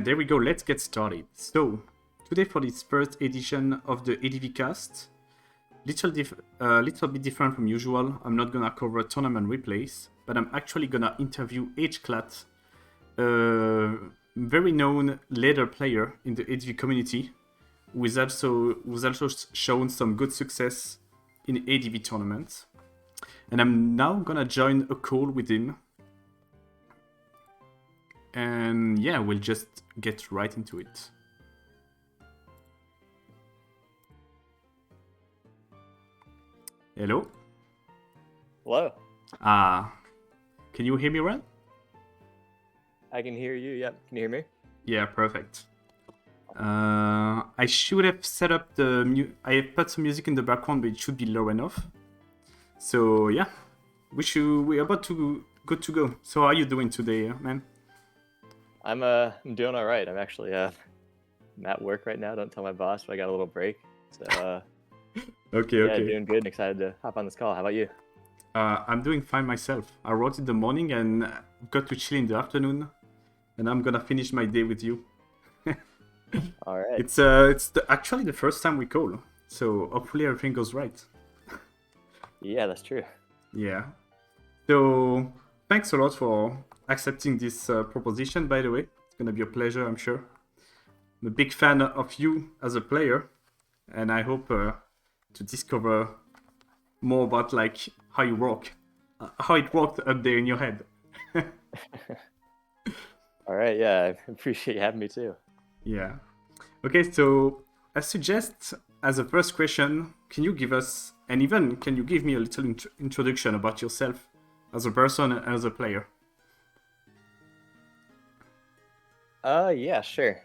There we go, let's get started. So, today for this first edition of the ADVCast, little bit different from usual. I'm not gonna cover tournament replays, but I'm actually gonna interview Hclatt, a very known ladder player in the ADV community, who's also shown some good success in ADV tournaments. And I'm now gonna join a call with him. And yeah, we'll just get right into it. Hello? Hello. Can you hear me well? I can hear you. Yep. Can you hear me? Yeah, perfect. I should have set up I have put some music in the background, but it should be low enough. So yeah, we're about to good to go. So how are you doing today, man? I'm doing all right. I'm actually I'm at work right now. Don't tell my boss, but I got a little break. So Okay. doing good and excited to hop on this call. How about you? I'm doing fine myself. I wrote in the morning and got to chill in the afternoon, and I'm gonna finish my day with you. All right. It's actually the first time we call, so hopefully everything goes right. Yeah, that's true. Yeah. So thanks a lot for accepting this proposition, by the way. It's gonna be a pleasure, I'm sure. I'm a big fan of you as a player, and I hope to discover more about like how you work, how it worked up there in your head. All right. Yeah, I appreciate you having me too. Yeah. Okay, so I suggest as a first question, can you give us, and even can you give me a little introduction about yourself as a person and as a player? Yeah, sure.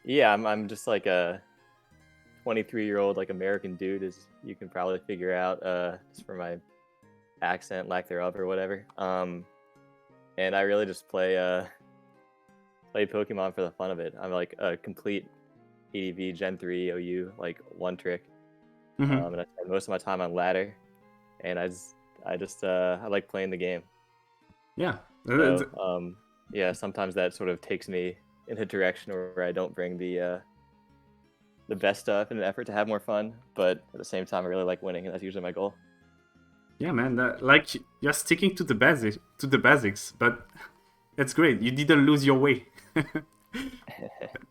Yeah, I'm just like a 23-year-old like American dude, as you can probably figure out just from my accent, lack thereof, or whatever. And I really just play Pokemon for the fun of it. I'm like a complete ADV Gen 3 OU, like one trick. Mm-hmm. And I spend most of my time on ladder, and I like playing the game. Yeah. So, yeah, sometimes that sort of takes me in a direction where I don't bring the best stuff in an effort to have more fun, but at the same time, I really like winning, and that's usually my goal. Yeah, man. Like you're sticking to the basics, but it's great. You didn't lose your way.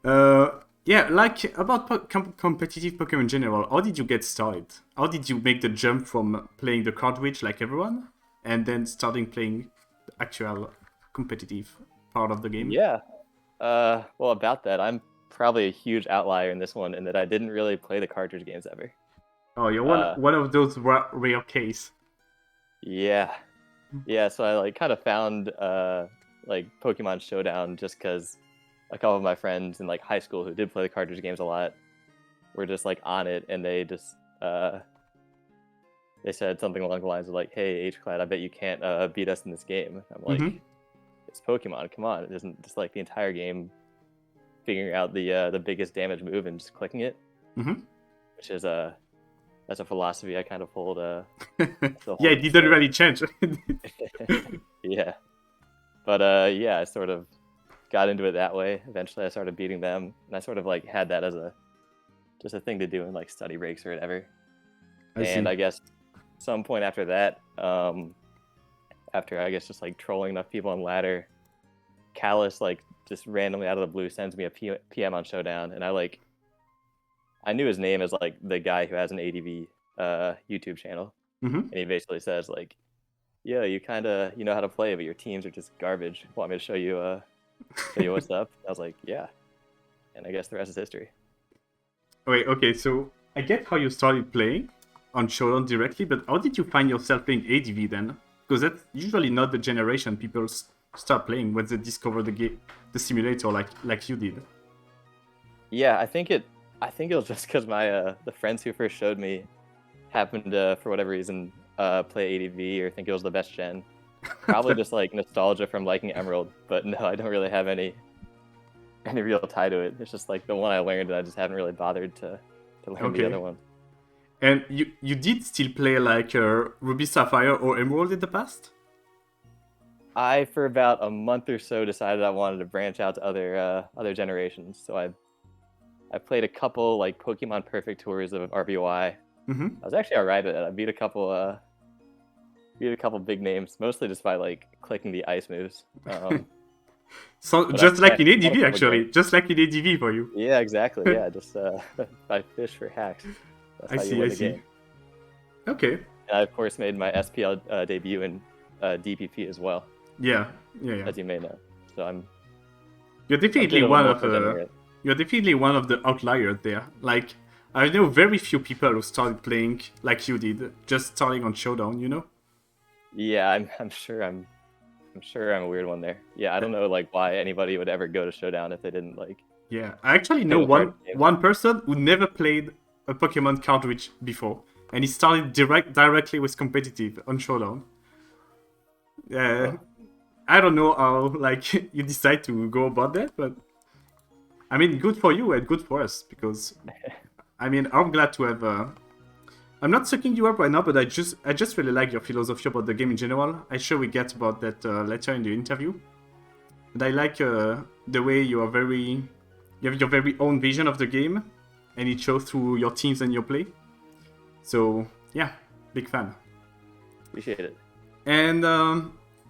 Yeah, like about competitive Pokemon in general. How did you get started? How did you make the jump from playing the cartridge like everyone, and then starting playing the actual competitive part of the game? Yeah. Well, about that, I'm probably a huge outlier in this one, in that I didn't really play the cartridge games ever. Oh, you're one of those rare case. Yeah. So I like kind of found like Pokemon Showdown just because a couple of my friends in like high school who did play the cartridge games a lot were just like on it, and they just they said something along the lines of like, "Hey, Hclatt, I bet you can't beat us in this game." I'm like, It's Pokemon, come on! It isn't just like the entire game figuring out the biggest damage move and just clicking it, which is that's a philosophy I kind of hold. Yeah, it didn't really change. Yeah, but yeah, I sort of got into it that way. Eventually, I started beating them, and I sort of like had that as just a thing to do in like study breaks or whatever. I guess some point after that, after I guess just like trolling enough people on ladder, Callus like just randomly out of the blue sends me a PM on Showdown, and I knew his name as like the guy who has an ADV YouTube channel, and he basically says like, "Yeah, you kind of know how to play, but your teams are just garbage. Want me to show you what's up?" I was like, "Yeah," and I guess the rest is history. Wait, okay, so I get how you started playing on Showdown directly, but how did you find yourself playing ADV then? Because that's usually not the generation people start playing when they discover the simulator like you did. Yeah, I think it was just because my the friends who first showed me happened to, for whatever reason, play ADV or think it was the best gen. Probably just like nostalgia from liking Emerald, but no, I don't really have any real tie to it. It's just like the one I learned, and I just haven't really bothered to learn the other one. And you did still play like Ruby Sapphire or Emerald in the past? I for about a month or so decided I wanted to branch out to other generations. So I played a couple like Pokemon Perfect tours of RBY. Mm-hmm. I was actually alright at it. I beat a couple big names, mostly just by like clicking the ice moves. So But just like in won a ADV, couple actually, games. just like in ADV for you. Yeah, exactly. Yeah, just I fish for hacks. That's I how you see, win I the see. game. Okay. And I of course made my SPL debut in DPP as well, Yeah, yeah, yeah. as you may know. So I'm You're a definitely bit of a one of multi-degenerate. you're definitely one of the outliers there. Like I know very few people who started playing like you did, just starting on Showdown. You know? Yeah, I'm sure I'm a weird one there. Yeah, I don't know like why anybody would ever go to Showdown if they didn't like Yeah. I actually play know the hard game. one person who never played a Pokemon cartridge before, and he started directly with competitive on Showdown. Huh. I don't know how like you decide to go about that, but I mean, good for you and good for us because I mean, I'm glad to have. I'm not sucking you up right now, but I just really like your philosophy about the game in general. I'm sure we get about that later in the interview. And I like the way you have your very own vision of the game, and it shows through your teams and your play. So yeah, big fan. Appreciate it. And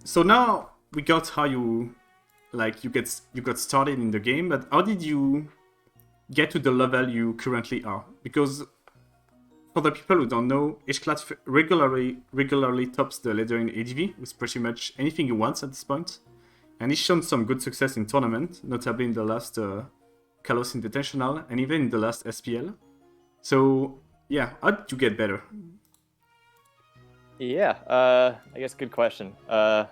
so now we got how you got started in the game, but how did you get to the level you currently are? Because for the people who don't know, Hclatt regularly tops the ladder in ADV with pretty much anything he wants at this point, and he's shown some good success in tournament, notably in the last Kalos Invitational and even in the last SPL. So yeah, how did you get better? Yeah, I guess good question. I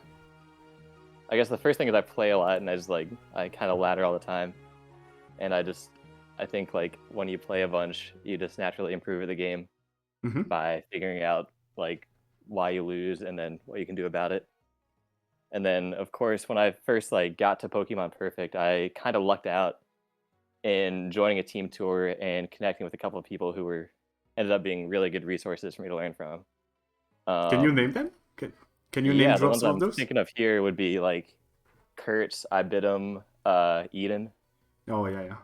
guess the first thing is I play a lot and I kind of ladder all the time, and I think like when you play a bunch, you just naturally improve the game Mm-hmm. by figuring out like why you lose and then what you can do about it. And then of course when I first like got to Pokemon Perfect, I kind of lucked out in joining a team tour and connecting with a couple of people who ended up being really good resources for me to learn from. Can you Um, name them? Can you name yeah, the drop ones some of I'm those? thinking of here would be like Kurtz, Ibidum, Eden. Oh yeah, yeah.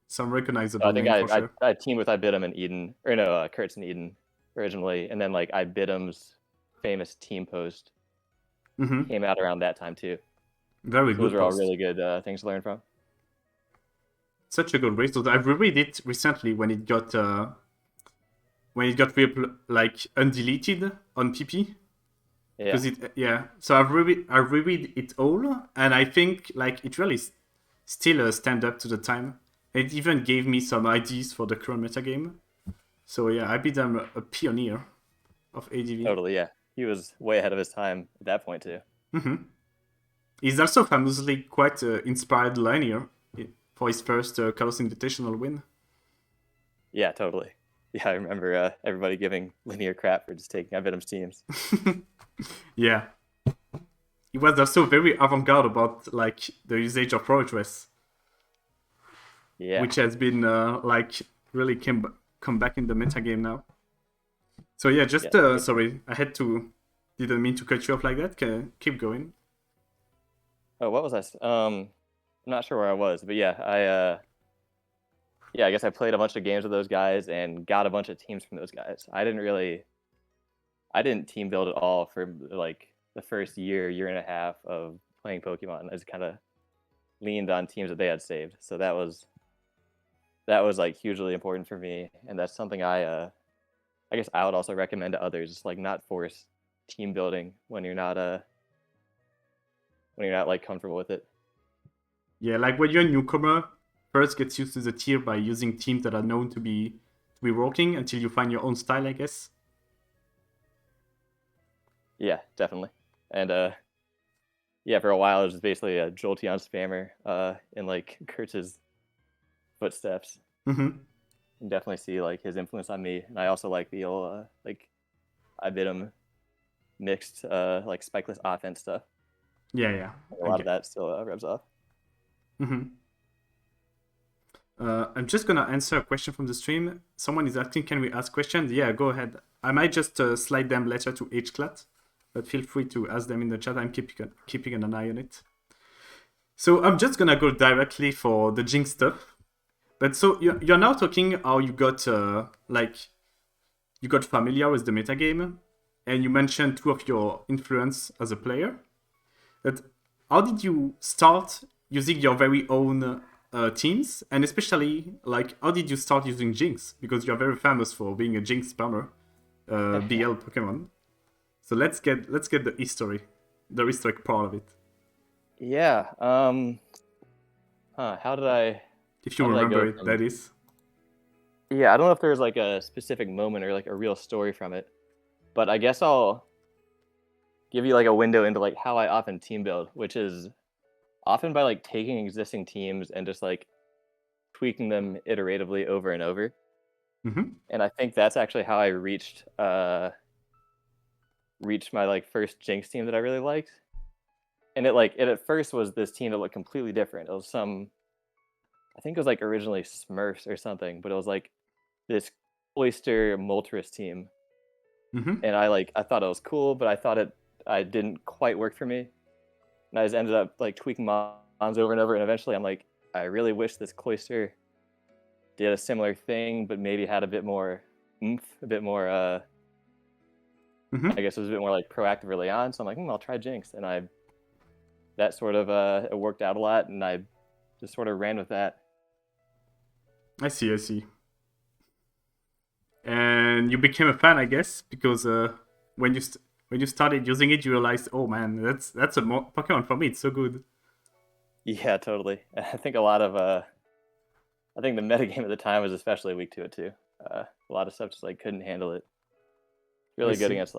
Some So recognizable I think name for sure. I teamed with Ibidum and Eden, or no, Kurtz and Eden originally, and then like Ibidum's famous team post Mm-hmm. came out around that time too. Very So those good are all post. really good things to learn from. Such a good race. So I've reread it recently when it got like undeleted on PP. Yeah, Because it yeah. So I reread it all, and I think like it really still stand up to the time. It even gave me some ideas for the current metagame. So yeah, I became a pioneer of ADV. totally. Yeah, he was way ahead of his time at that point too. Mm-hmm. He's also famously quite inspired linear for his first Kalos Invitational win. Yeah, totally. Yeah, I remember everybody giving linear crap for just taking Ibidum's teams. Yeah, he was also very avant-garde about like the usage of progress, Yeah, which has been like really come back in the metagame now. So yeah, yeah. just sorry, didn't mean to cut you off like that. Keep going. Oh, what was I? I'm not sure where I was, but yeah, I guess I played a bunch of games with those guys and got a bunch of teams from those guys. I didn't team build at all for like the first year and a half of playing Pokemon. I just kind of leaned on teams that they had saved. So that was like hugely important for me, and that's something I guess I would also recommend to others. Just like not force team building when you're not like comfortable with it. Yeah, like when you're a newcomer, first get used to the tier by using teams that are known to be working until you find your own style, I guess. Yeah, definitely. And yeah, for a while it was basically a Jolteon spammer in like Kurtz's footsteps. Mm-hmm. You can definitely see like his influence on me, and I also like the old like I bid him mixed like spikeless offense stuff. Yeah, yeah. A lot of that still rubs off. Mm-hmm. I'm just gonna answer a question from the stream. Someone is asking, can we ask questions? Yeah, go ahead. I might just slide them later to HCLAT, but feel free to ask them in the chat. I'm keeping an eye on it. So I'm just gonna go directly for the Jynx stuff. But so you're now talking how you got you got familiar with the metagame, and you mentioned 2 of your influence as a player. But how did you start using your very own teams, and especially like how did you start using Jynx? Because you're very famous for being a Jynx spammer, BL Pokemon. So let's get the historic part of it. Yeah. How did I? If you how did I remember go it, from- that is. Yeah, I don't know if there's like a specific moment or like a real story from it, but I guess I'll give you like a window into like how I often team build, which is often by like taking existing teams and just like tweaking them iteratively over and over. Mm-hmm. And I think that's actually how I reached my like first Jynx team that I really liked. And it at first was this team that looked completely different. It was I think it was like originally Smurfs or something, but it was like this Cloister Moltres team. Mm-hmm. And I thought it was cool, but I didn't quite work for me. And I just ended up like tweaking mons over and over, and eventually I'm like, I really wish this Cloister did a similar thing, but maybe had a bit more oomph, a bit more Mm-hmm. I guess it was a bit more like proactive early on. So I'm like, I'll try Jynx, and that sort of it worked out a lot, and I just sort of ran with that. I see. And you became a fan, I guess, because when you started using it, you realized, oh man, that's a Pokemon for me. It's so good. Yeah, totally. I think I think the metagame at the time was especially weak to it too. A lot of stuff just like couldn't handle it. Really good against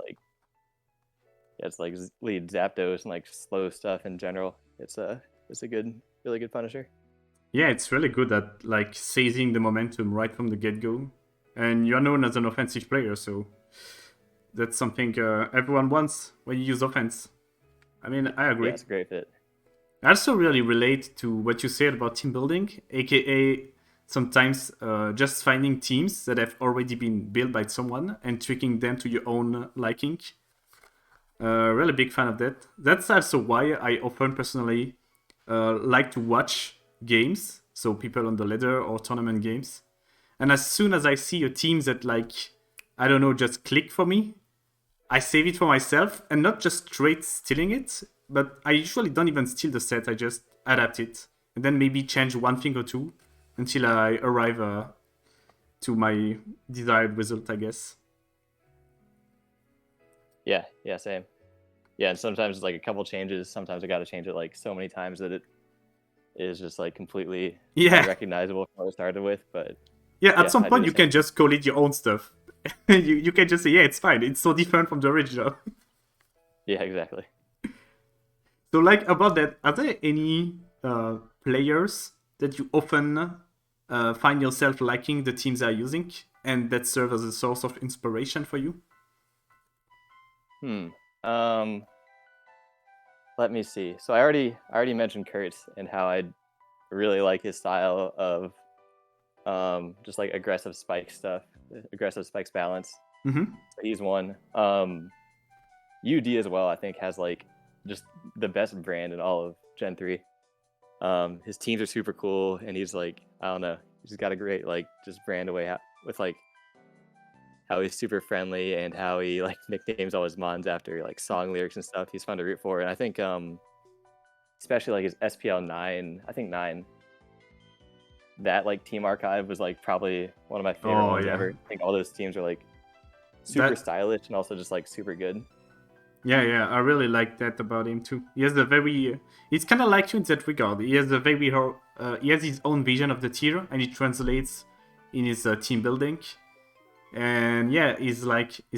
it's like lead Zapdos and like slow stuff in general. It's a really good Punisher. Yeah, it's really good at like seizing the momentum right from the get-go. And you're known as an offensive player, so that's something everyone wants when you use offense. I mean, I agree. Yeah, it's a great fit. I also really relate to what you said about team building, aka sometimes just finding teams that have already been built by someone and tweaking them to your own liking. Really big fan of that. That's also why I often personally like to watch games, so people on the ladder or tournament games. And as soon as I see a team that I don't know, just click for me, I save it for myself and not just straight stealing it, but I usually don't even steal the set, I just adapt it. And then maybe change one thing or two until I arrive to my desired result, I guess. Yeah, same. Yeah, and sometimes it's like a couple changes. Sometimes I got to change it like so many times that it is just like completely unrecognizable from what I started with. But at some point you can just call it your own stuff. you can just say, yeah, it's fine. It's so different from the original. Yeah, exactly. So like about that, are there any players that you often find yourself liking the teams they're using and that serve as a source of inspiration for you? Let me see. So I already mentioned Kurtz and how I really like his style of just like aggressive spike stuff, aggressive spikes balance. Mm-hmm. So he's one. UD as well, I think, has like just the best brand in all of Gen 3. His teams are super cool, and he's like, I don't know, he's got a great like just brand away with like how he's super friendly and how he like nicknames all his mons after like song lyrics and stuff. He's fun to root for, and I think especially like his SPL 9, I think 9. That like team archive was like probably one of my favorite ones ever. I think all those teams are like super stylish and also just like super good. Yeah, I really like that about him too. He has a very, it's kind of like you in that regard. He has a very, he has his own vision of the tier, and it translates in his team building. And yeah, he's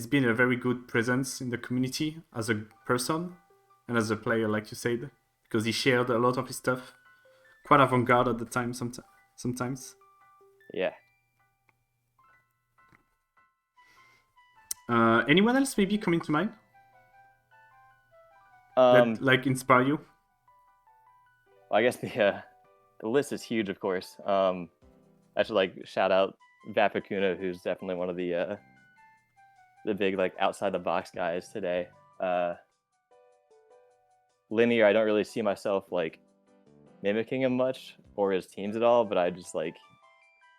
been a very good presence in the community as a person and as a player, like you said, because he shared a lot of his stuff, quite avant-garde at the time. Sometimes. Yeah. Anyone else maybe coming to mind? That like inspire you? Well, I guess the list is huge, of course. I should like shout out Vapakuna, who's definitely one of the big like outside the box guys today. linear, I don't really see myself like mimicking him much or his teams at all. But I just like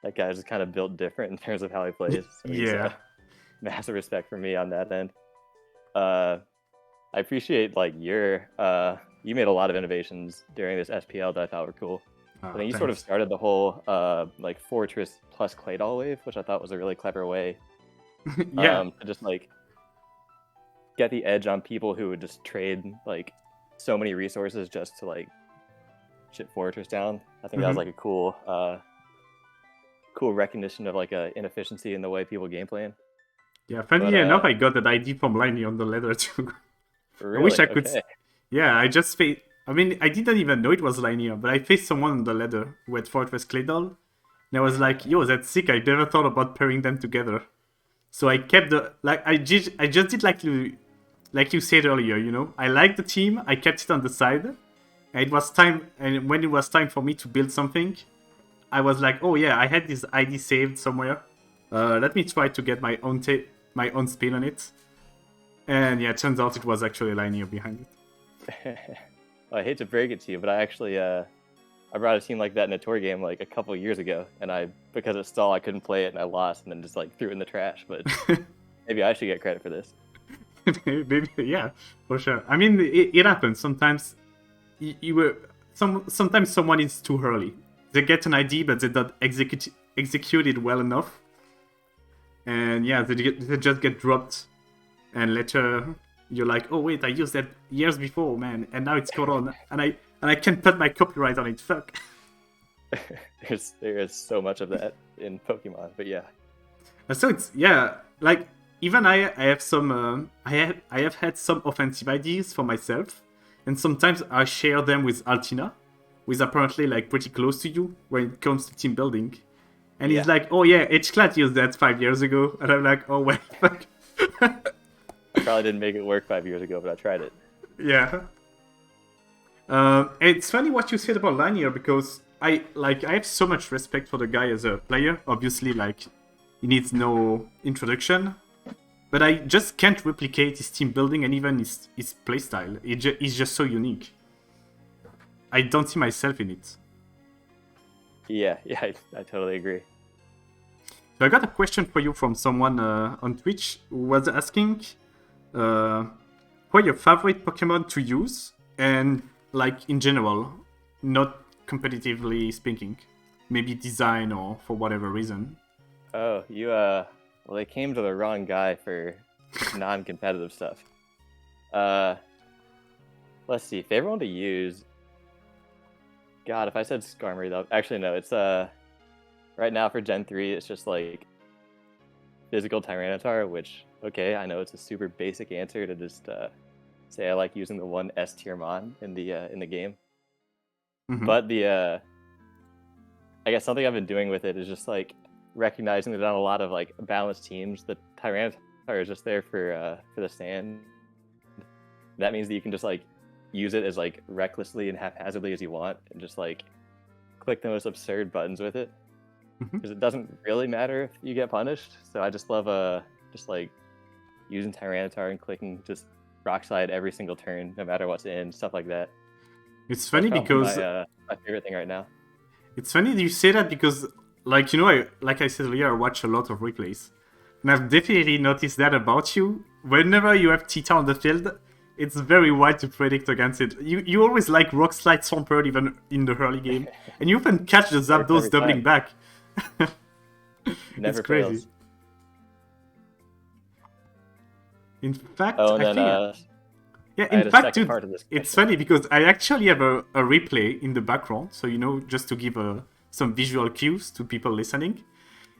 that guy's just kind of built different in terms of how he plays. So he's Yeah. massive respect for me on that end. I appreciate like you made a lot of innovations during this SPL that I thought were cool. I think you sort of Thanks. started the whole like Fortress plus Claydol wave, which I thought was a really clever way Yeah. to just like get the edge on people who would just trade like so many resources just to like shit Fortress down. I think that was like a cool recognition of like a inefficiency in the way people game plan. Yeah, funny But enough, I got that ID from Liney on the letter too. I wish really, I could. okay. Yeah, I just faced. I mean, I didn't even know it was Liney, but I faced someone on the ladder who had Fortress Claydol, and I was like, "Yo, that's sick! I never thought about pairing them together." So I kept the like. I just did like you said earlier. You know, I liked the team. I kept it on the side. And it was time, and when it was time for me to build something, I was like, "Oh yeah, I had this ID saved somewhere. Let me try to get my own spin on it." And yeah, it turns out it was actually Liney behind it. Well, I hate to break it to you, but I actually I brought a team like that in a tour game like a couple years ago, and because it stalled, I couldn't play it, and I lost, and then just like threw it in the trash. But maybe I should get credit for this. Maybe, yeah, for sure. I mean, it happens sometimes. Sometimes someone is too early. They get an idea, but they don't execute it well enough, and yeah, they just get dropped. And later, you're like, oh wait, I used that years before, man, and now it's caught on, and I can't put my copyright on it. Fuck. There is so much of that in Pokemon, but yeah. So it's like even I have some I have had some offensive ideas for myself, and sometimes I share them with Altina, who is apparently like pretty close to you when it comes to team building, and he's like, oh yeah, Hclatt used that 5 years ago, and I'm like, oh well, fuck. I probably didn't make it work 5 years ago, but I tried it. Yeah. It's funny what you said about Lanier, because I have so much respect for the guy as a player. Obviously, like, he needs no introduction, but I just can't replicate his team building and even his playstyle. It's just so unique. I don't see myself in it. Yeah, I totally agree. So I got a question for you from someone on Twitch who was asking, what are your favorite Pokemon to use, and like in general, not competitively speaking, maybe design or for whatever reason. Oh, well, they came to the wrong guy for non-competitive stuff. Let's see, favorite one to use. God, if I said Skarmory, though, actually no, it's right now for Gen 3, it's just like physical Tyranitar, which, okay, I know it's a super basic answer to just say I like using the one S tier mon in the game. Mm-hmm. But I guess something I've been doing with it is just like recognizing that on a lot of like balanced teams, the Tyranitar is just there for the stand. That means that you can just like use it as like recklessly and haphazardly as you want, and just like click the most absurd buttons with it, because it doesn't really matter if you get punished. So I just love just like using Tyranitar and clicking just Rock Slide every single turn, no matter what's in, stuff like that. It's funny because my favorite thing right now. It's funny that you say that, because, like, you know, like I said earlier, I watch a lot of replays, and I've definitely noticed that about you. Whenever you have Tita on the field, it's very wide to predict against it. You always like Rock Slide Swampert even in the early game, and you often catch the Zapdos doubling back. Never it's crazy. fails. In fact, in fact, dude, it's funny because I actually have a replay in the background, so, you know, just to give some visual cues to people listening.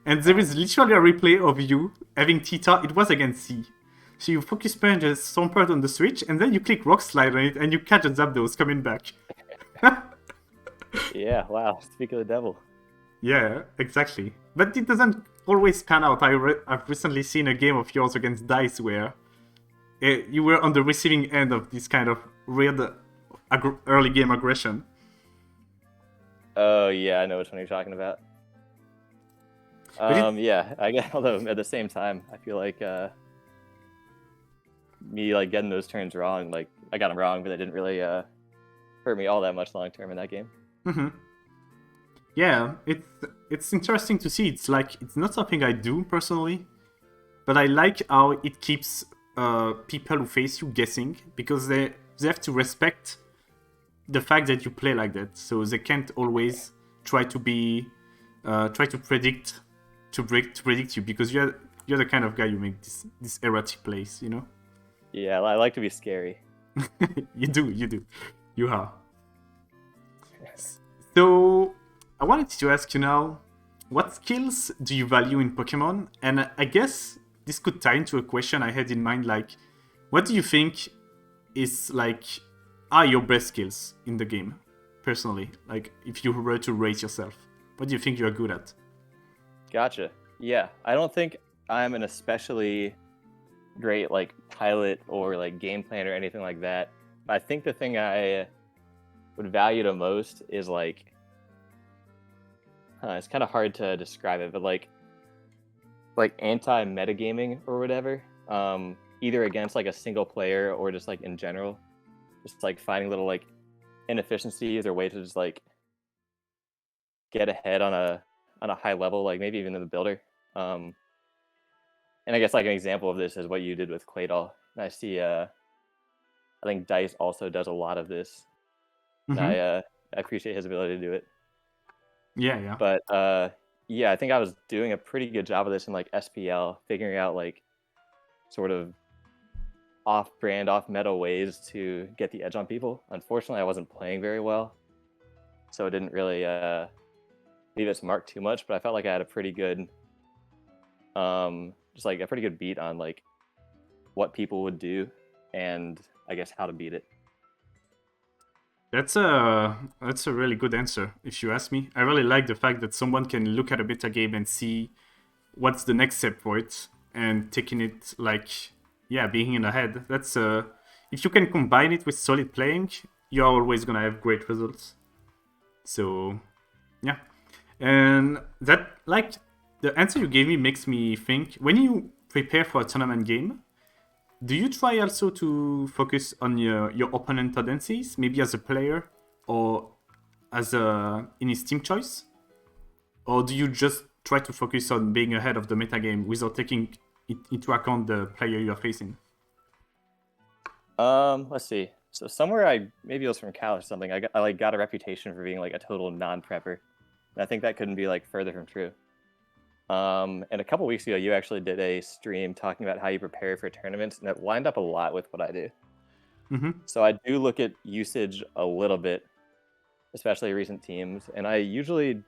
And there is literally a replay of you having Tita. It was against C. So you focus punch as Swampert on the switch, and then you click Rock Slide on it, and you catch a Zapdos coming back. Yeah, wow. Speak of the devil. Yeah, exactly. But it doesn't always pan out. I've recently seen a game of yours against Dice where you were on the receiving end of this kind of weird early game aggression. Oh, yeah, I know which one you're talking about. Yeah, I guess, although at the same time, I feel like me like getting those turns wrong, like I got them wrong, but they didn't really hurt me all that much long term in that game. Mm-hmm. Yeah, it's interesting to see. It's like it's not something I do personally, but I like how it keeps people who face you guessing, because they have to respect the fact that you play like that. So they can't always try to predict you, because you're the kind of guy who make this erratic plays, you know. Yeah, I like to be scary. You do. You are. So I wanted to ask you now, what skills do you value in Pokemon? And I guess this could tie into a question I had in mind, like, what do you think is are your best skills in the game, personally? Like, if you were to rate yourself, what do you think you're good at? Gotcha. Yeah, I don't think I'm an especially great pilot or game plan or anything like that. I think the thing I would value the most is it's kind of hard to describe it, but like anti-metagaming or whatever, either against a single player or just in general, just finding little inefficiencies or way to just get ahead on a high level, maybe even in the builder. And I guess an example of this is what you did with Claydol. And I see I think Dice also does a lot of this. Mm-hmm. And I appreciate his ability to do it. Yeah. But yeah, I think I was doing a pretty good job of this in SPL, figuring out sort of off-brand, off-meta ways to get the edge on people. Unfortunately, I wasn't playing very well, so it didn't really leave its mark too much. But I felt like I had a pretty good, just a pretty good beat on what people would do, and I guess how to beat it. That's a really good answer, if you ask me. I really like the fact that someone can look at a beta game and see what's the next step for it, and taking it being in ahead. That's if you can combine it with solid playing, you're always gonna have great results. So yeah, and that the answer you gave me makes me think, when you prepare for a tournament game, do you try also to focus on your opponent tendencies, maybe as a player or in his team choice? Or do you just try to focus on being ahead of the metagame without taking into account the player you are facing? Let's see. So somewhere maybe it was from Cal or something, I got a reputation for being a total non-prepper. And I think that couldn't be further from true. And a couple weeks ago, you actually did a stream talking about how you prepare for tournaments, and it lined up a lot with what I do. Mm-hmm. So I do look at usage a little bit, especially recent teams, and I usually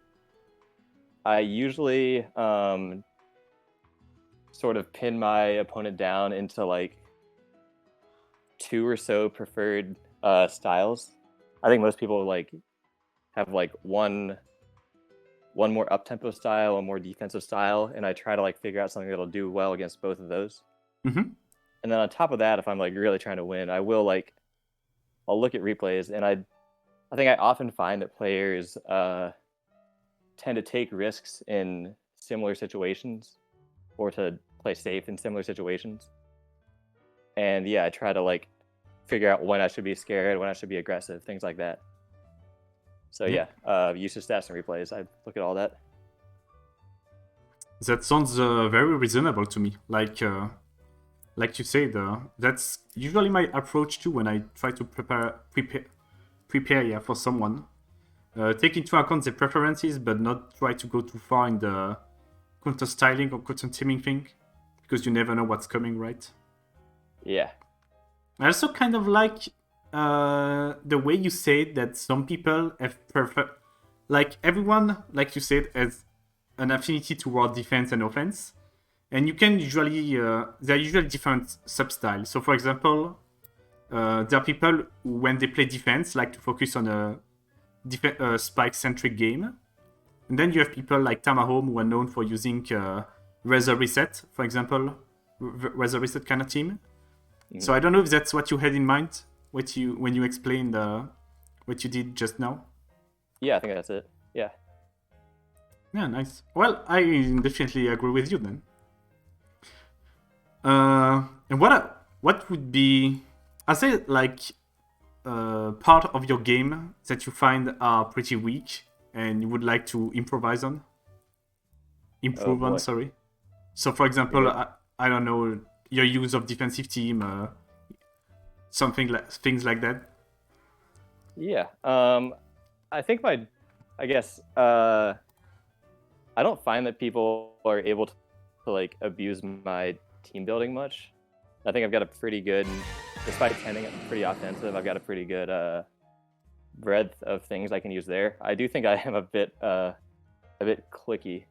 sort of pin my opponent down into 2 or so preferred styles. I think most people have one more up-tempo style, one more defensive style, and I try to figure out something that'll do well against both of those. Mm-hmm. And then on top of that, if I'm really trying to win, I will I'll look at replays, and I think I often find that players tend to take risks in similar situations, or to play safe in similar situations. And yeah, I try to figure out when I should be scared, when I should be aggressive, things like that. So yeah, usage stats and replays, I look at all that. That sounds very reasonable to me. Like you said, that's usually my approach too when I try to prepare for someone. Take into account the preferences, but not try to go too far in the counter styling or counter teaming thing, because you never know what's coming, right? Yeah. I also kind of like the way you said that some people have everyone, like you said, has an affinity toward defense and offense, and you can usually there are usually different substyles. So for example, there are people who, when they play defense, like to focus on a spike centric game, and then you have people like Tamahome who are known for using Razor Reset, for example, Razor Reset kind of team. Mm-hmm. So I don't know if that's what you had in mind when you explained what you did just now. Yeah, I think that's it. Yeah. Yeah, nice. Well, I definitely agree with you then. And what would be are there like part of your game that you find are pretty weak and you would like to improvise on? Oh Improve on, boy. sorry. So, for example, Yeah. I don't know, your use of defensive team, something like things like that. Yeah. I think I guess I don't find that people are able to like abuse my team building much. I think I've got a pretty good, despite tending pretty offensive, I've got a pretty good breadth of things I can use there. I do think I am a bit clicky,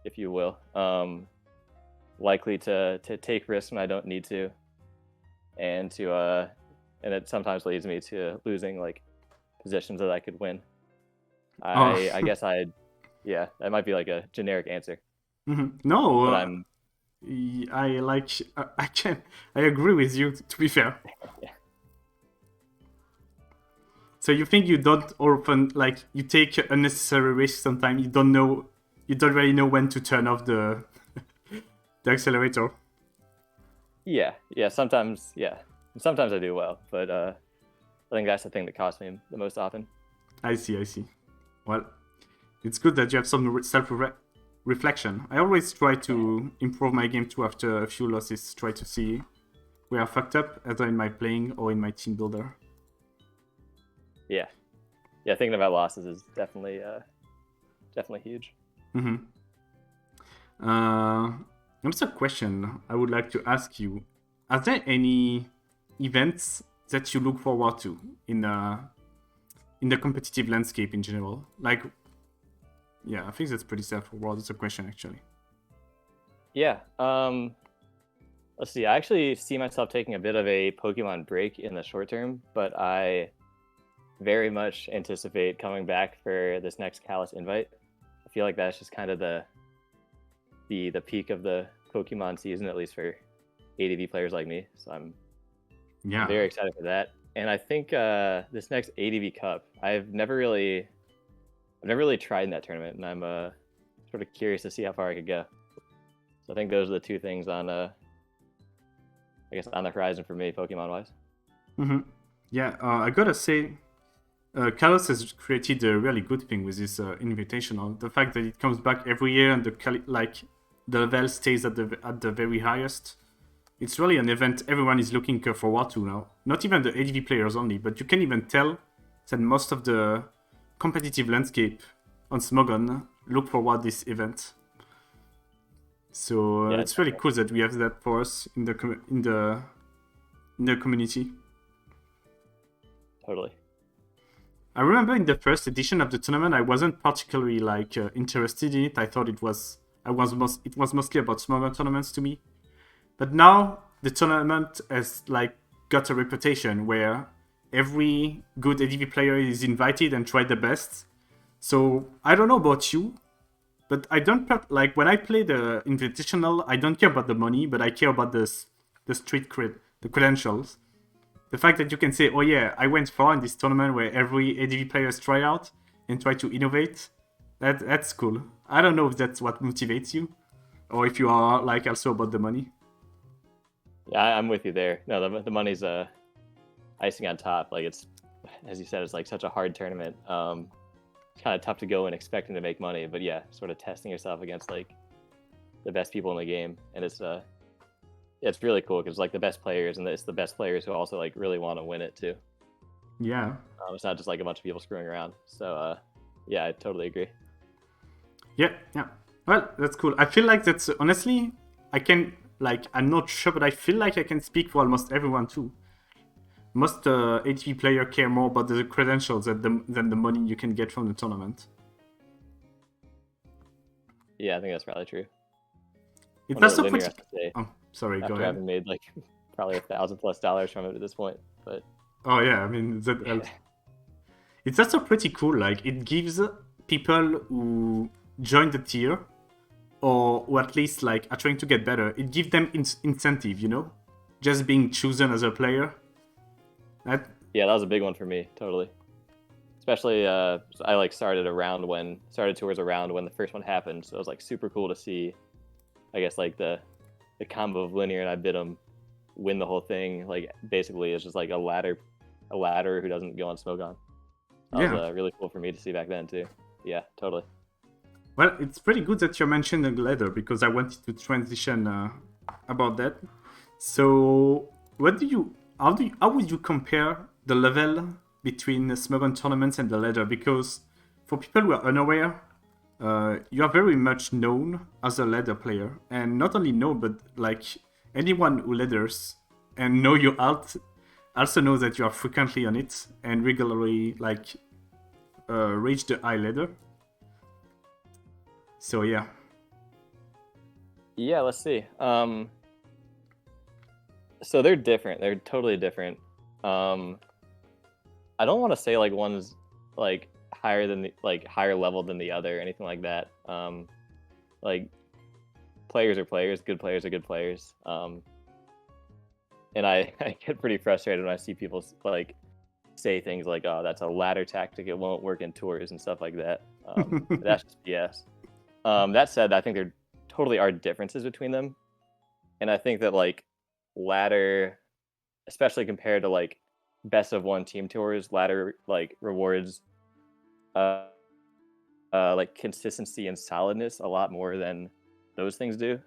if you will. Likely to take risks when I don't need to, and it sometimes leads me to losing like positions that I could win. I guess yeah, that might be like a generic answer, No, but I'm I like I agree with you. To be fair, yeah. so you think you don't often like you take unnecessary risks. Sometimes you don't really know when to turn off the the accelerator. Yeah, sometimes I do well, but I think that's the thing that costs me the most often. I see. Well, it's good that you have some self-reflection. I always try to improve my game too after a few losses, try to see where I fucked up, either in my playing or in my team builder. Yeah, thinking about losses is definitely huge. Another question I would like to ask you: are there any events that you look forward to in the competitive landscape in general? Like, yeah, I think that's pretty straightforward. It's a question actually. Yeah. Let's see. I actually see myself taking a bit of a Pokemon break in the short term, but I very much anticipate coming back for this next Kalos invite. I feel like that's just kind of the peak of the Pokemon season, at least for ADV players like me. So I'm very excited for that. And I think this next ADV Cup, I've never really tried in that tournament, and I'm sort of curious to see how far I could go. So I think those are the two things on I guess on the horizon for me, Pokemon wise. Yeah, I gotta say, Kalos has created a really good thing with this invitational. The fact that it comes back every year and the level stays at the very highest. It's really an event everyone is looking forward to now. Not even the ADV players only, but you can even tell that most of the competitive landscape on Smogon look forward this event. So Yeah, it's really cool that we have that for us in the community. Totally. I remember in the first edition of the tournament, I wasn't particularly interested in it. I thought it was mostly about smaller tournaments to me. But now the tournament has got a reputation where every good ADV player is invited and try the best. So I don't know about you, but I don't when I play the invitational, I don't care about the money, but I care about the street cred, the credentials. The fact that you can say, oh yeah, I went far in this tournament where every ADV players try out and try to innovate, that's cool. I don't know if that's what motivates you, or if you are also about the money. Yeah, I'm with you there. No, the money's icing on top. Like it's, as you said, it's like such a hard tournament. It's kind of tough to go in expecting to make money, but yeah, sort of testing yourself against like the best people in the game, and it's really cool because like the best players, and it's the best players who also like really want to win it too. Yeah. It's not just like a bunch of people screwing around. So yeah, I totally agree. Yeah. Well, that's cool. I feel like that's honestly, I'm not sure, but I feel like I can speak for almost everyone too. Most ATV player care more about the credentials than the money you can get from the tournament. Yeah, I think that's probably true. It's also pretty. Say, oh, sorry. After Go ahead. having made like probably $1,000+ from it at this point, but. Oh yeah, I mean it's also pretty cool. Like it gives people who join the tier, or who at least are trying to get better. It gives them incentive, just being chosen as a player. Yeah, that was a big one for me, totally. Especially, I started tours around when the first one happened, so it was super cool to see. I guess the combo of Linear and I bid them win the whole thing. Like basically, it's just like a ladder who doesn't go on Smogon. That was really cool for me to see back then too. Yeah, totally. Well, it's pretty good that you mentioned the ladder because I wanted to transition about that. So, how would you compare the level between the Smogon tournaments and the ladder? Because for people who are unaware, you are very much known as a ladder player, and not only known, but like anyone who ladders and know your alt also knows that you are frequently on it and regularly like reach the high ladder. So yeah. Yeah, let's see. So they're different. They're totally different. I don't want to say like one's like higher level than the other or anything like that. Like players are players, good players are good players. And I get pretty frustrated when I see people like say things like, "Oh, that's a ladder tactic. It won't work in tours and stuff like that." That's just BS. That said, I think there totally are differences between them, and I think that like ladder, especially compared to like best of one team tours, ladder like rewards like consistency and solidness a lot more than those things do.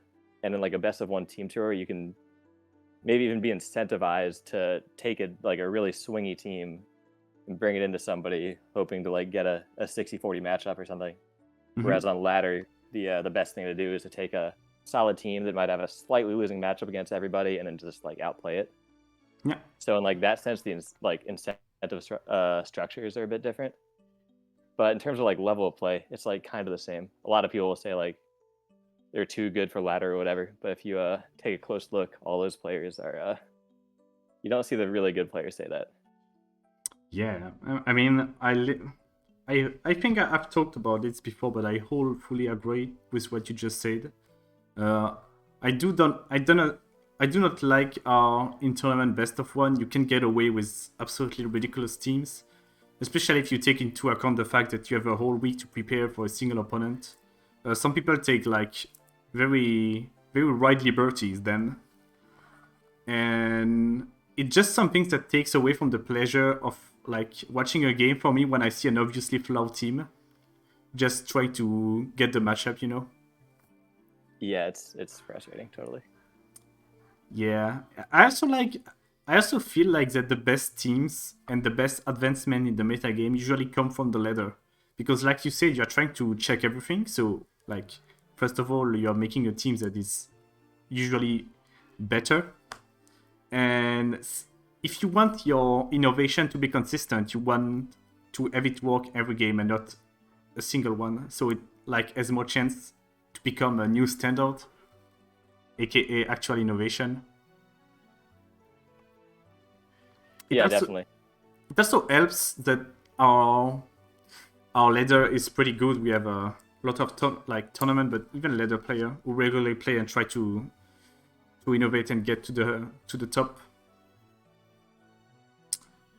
And in like a best of one team tour, you can maybe even be incentivized to take a really swingy team and bring it into somebody hoping to like get a 60-40 matchup or something. Mm-hmm. Whereas on ladder, the best thing to do is to take a solid team that might have a slightly losing matchup against everybody and then just like outplay it. Yeah. So in like that sense, the incentive structures are a bit different. But in terms of like level of play, it's like kind of the same. A lot of people will say like they're too good for ladder or whatever. But if you take a close look, all those players are. You don't see the really good players say that. Yeah, I mean, I think I've talked about this before, but I fully agree with what you just said. I do not like our in tournament best of one. You can get away with absolutely ridiculous teams, especially if you take into account the fact that you have a whole week to prepare for a single opponent. Some people take like very very wide liberties then, and it's just something that takes away from the pleasure of like watching a game for me when I see an obviously flawed team. Just try to get the matchup, you know. Yeah, it's frustrating, totally. Yeah, I also feel like that the best teams and the best advancement in the metagame usually come from the ladder. Because like you said, you're trying to check everything. So like, first of all, you're making a team that is usually better. And if you want your innovation to be consistent, you want to have it work every game and not a single one. So it like has more chance to become a new standard, aka actual innovation. Definitely. It also helps that our ladder is pretty good. We have a lot of tournament, but even ladder player who regularly play and try to innovate and get to the top.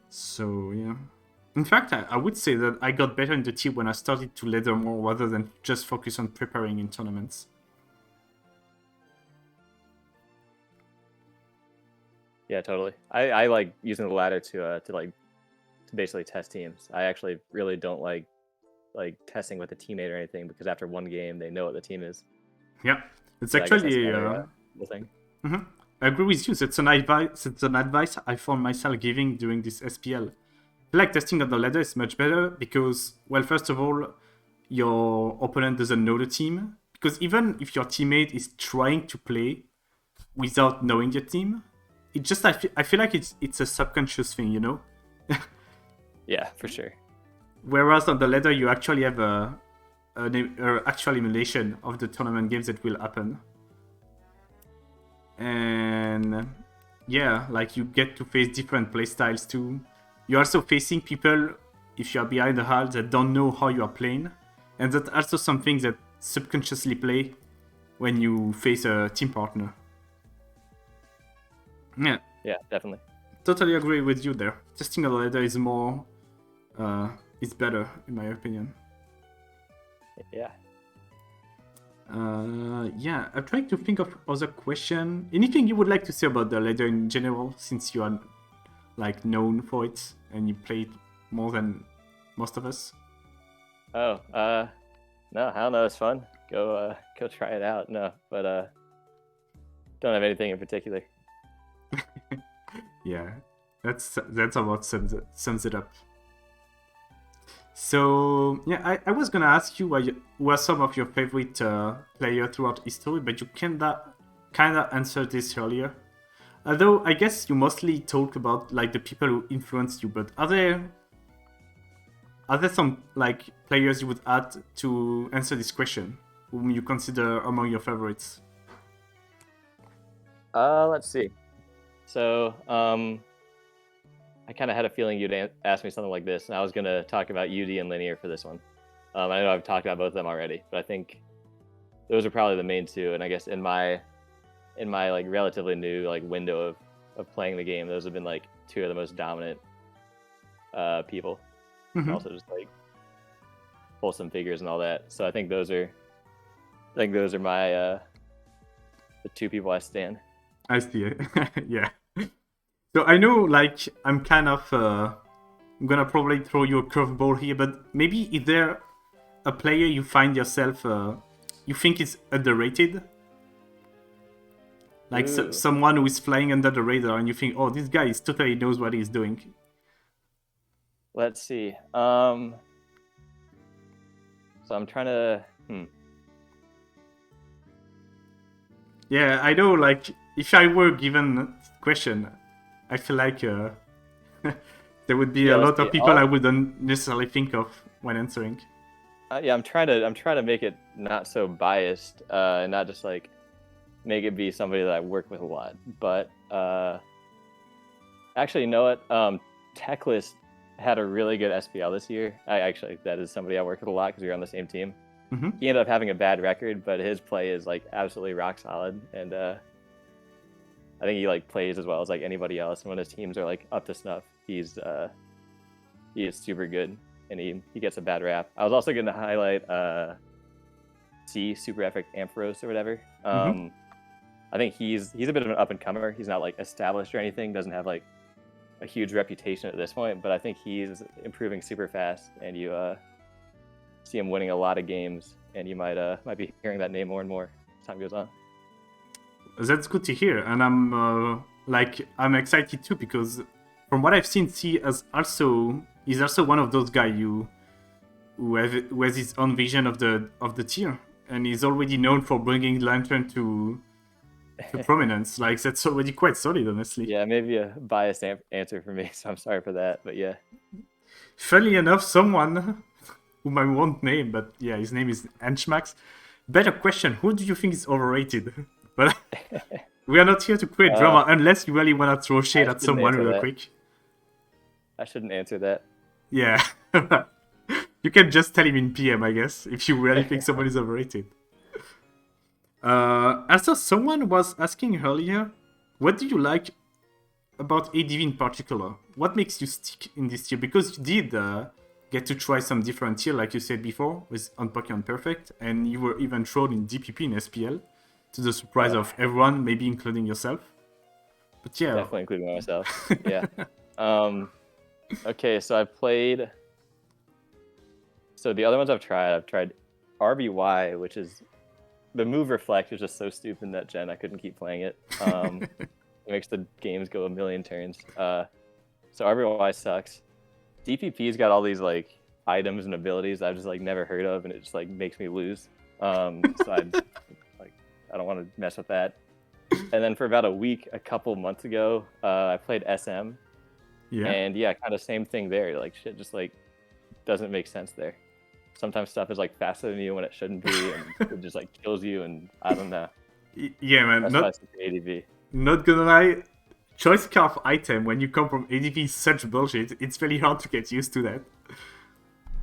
So yeah. In fact, I would say that I got better in the team when I started to ladder more rather than just focus on preparing in tournaments. Yeah, totally. I like using the ladder to basically test teams. I actually really don't like testing with a teammate or anything because after one game they know what the team is. Yeah, it's actually the thing. Mm-hmm. I agree with you. That's an advice I found myself giving during this SPL. I feel like testing on the ladder is much better because, well, first of all, your opponent doesn't know the team. Because even if your teammate is trying to play without knowing your team, it just I feel like it's a subconscious thing, you know? Yeah, for sure. Whereas on the ladder, you actually have an actual emulation of the tournament games that will happen. And yeah, like you get to face different playstyles too. You're also facing people, if you're behind the hull, that don't know how you are playing. And that's also something that subconsciously play when you face a team partner. Yeah. Yeah, definitely. Totally agree with you there. Testing a ladder is more... is better, in my opinion. Yeah. Yeah, I'm trying to think of other question. Anything you would like to say about the ladder in general, since you are like known for it and you play it more than most of us? Oh, no, I don't know. It's fun. Go try it out. No, but don't have anything in particular. Yeah, that's about sums it up. So yeah, I was gonna ask you who are some of your favorite player throughout history, but you kinda answered this earlier. Although I guess you mostly talk about like the people who influenced you, but are there some like players you would add to answer this question, whom you consider among your favorites? Let's see. So, I kind of had a feeling you'd ask me something like this, and I was gonna talk about UD and Linear for this one. I know I've talked about both of them already, but I think those are probably the main two. And I guess in my like relatively new like window of playing the game, those have been like two of the most dominant people. Mhm. Also just like wholesome figures and all that. So I think those are my the two people I stand. I see. Yeah. So I know, like, I'm kind of, I'm gonna probably throw you a curveball here, but maybe is there a player you find yourself, you think is underrated? Like someone who is flying under the radar and you think, oh, this guy totally knows what he's doing. Let's see. So I'm trying to, Yeah, I know, like, if I were given this question, I feel like there would be a lot of people I wouldn't necessarily think of when answering. Yeah, I'm trying to make it not so biased, and not just like make it be somebody that I work with a lot. But actually, you know what? Techless had a really good SPL this year. That is somebody I work with a lot because we were on the same team. Mm-hmm. He ended up having a bad record, but his play is like absolutely rock solid, and I think he like plays as well as like anybody else. And when his teams are like up to snuff, he is super good, and he gets a bad rap. I was also going to highlight C Super Epic Ampharos or whatever. I think he's a bit of an up and comer. He's not like established or anything. Doesn't have like a huge reputation at this point, but I think he's improving super fast, and you see him winning a lot of games, and you might be hearing that name more and more as time goes on. That's good to hear, and I'm excited too because from what I've seen, he's also one of those guys who has his own vision of the tier, and he's already known for bringing Lantern to prominence. Like, that's already quite solid, honestly. Yeah, maybe a biased answer for me, so I'm sorry for that, but yeah. Funnily enough, someone whom I won't name, but yeah, his name is Henchmax. Better question: who do you think is overrated? But we are not here to create drama unless you really want to throw shade at someone real quick. I shouldn't answer that. Yeah. You can just tell him in PM, I guess, if you really think someone is overrated. Also, someone was asking earlier, what do you like about ADV in particular? What makes you stick in this tier? Because you did get to try some different tier, like you said before, with on Pokemon Perfect, and you were even thrown in DPP in SPL, to the surprise of everyone, maybe including yourself. But yeah. Definitely including myself, yeah. Okay, so I've played... So the other ones I've tried RBY, which is... The move Reflect is just so stupid in that gen, I couldn't keep playing it. It makes the games go a million turns. So RBY sucks. DPP's got all these like items and abilities I've just like never heard of, and it just like makes me lose. So I don't want to mess with that. And then for about a week, a couple months ago, I played SM. Yeah. And yeah, kind of same thing there. Like shit just like doesn't make sense there. Sometimes stuff is like faster than you when it shouldn't be, and it just like kills you, and I don't know. Yeah, man. That's why I stick to ADV. Not gonna lie, choice scarf item when you come from ADV is such bullshit. It's very hard to get used to that.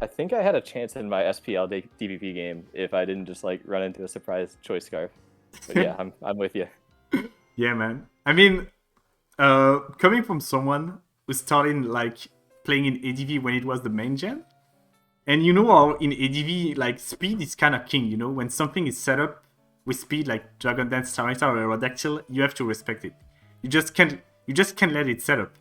I think I had a chance in my SPL DPP game if I didn't just like run into a surprise choice scarf. But yeah, I'm with you. Yeah, man. I mean, coming from someone who started like playing in ADV when it was the main gen, And you know how in ADV, like, speed is kind of king, you know? When something is set up with speed, like Dragon Dance, Tyranitar, or Aerodactyl, you have to respect it. You just can't let it set up.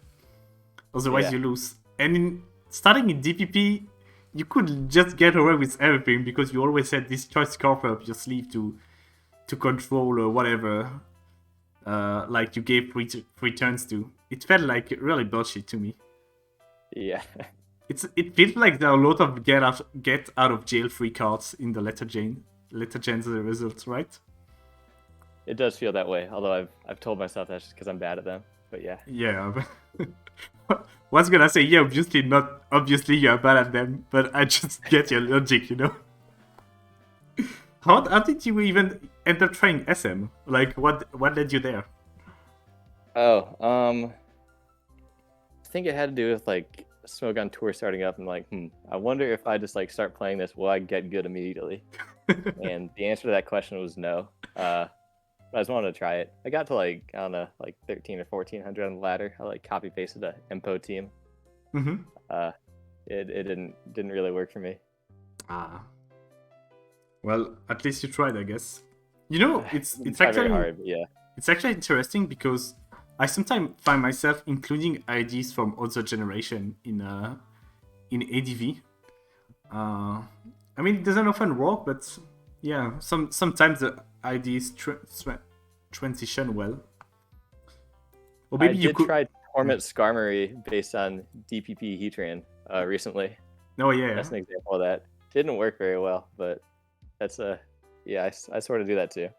Otherwise, you lose. And starting in DPP, you could just get away with everything because you always had this choice card up your sleeve to control or whatever. Like you gave free turns to. It felt like really bullshit to me. Yeah. It feels like there are a lot of get out of jail free cards in the letter gens as a result, right? It does feel that way. Although I've told myself that's just because I'm bad at them. But yeah. Yeah. Was gonna say, yeah, obviously you're bad at them, but I just get your logic, you know. How did you even end up trying SM? Like, what led you there? Oh, I think it had to do with like Smogon Tour starting up, and like, I wonder if I just like start playing this, will I get good immediately? And the answer to that question was no. But I just wanted to try it. I got to like, I don't know, like 13 or 1400 on the ladder. I like copy pasted a Empo team. Mm-hmm. It didn't really work for me. Well, at least you tried, I guess. You know, it's actually very hard, but yeah. It's actually interesting because I sometimes find myself including IDs from other generation in ADV. I mean, it doesn't often work, but yeah, sometimes the IDs transition well. Or maybe you could try Torment Skarmory based on DPP Heatran recently. Oh yeah, that's an example of that. Didn't work very well, but that's I sort of do that too.